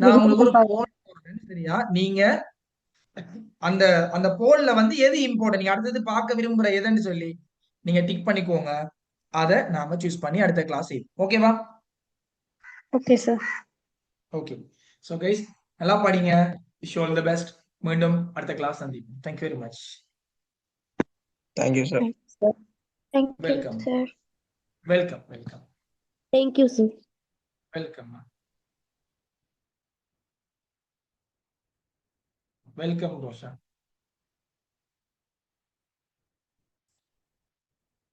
நான் உங்களுக்கு ஒரு போல் போடுறேன், சரியா? நீங்க அந்த அந்த போல்ல வந்து எது இம்பார்ட்டன்ட், நீங்க அடுத்தது பார்க்க விரும்புற எதுன்னு சொல்லி நீங்க டிக் பண்ணிக்கோங்க. அதை நாம சூஸ் பண்ணி அடுத்த கிளாஸ் செய்வோம். ஓகேவா? Okay sir. Okay. So guys நல்லா படிங்க. Wish you all the best. மீண்டும் அடுத்த கிளாஸ் சந்திப்போம். Thank you very much. Thank you sir. Thank you, Welcome. sir. Welcome. Thank you sir. Welcome. Welcome, Roshan.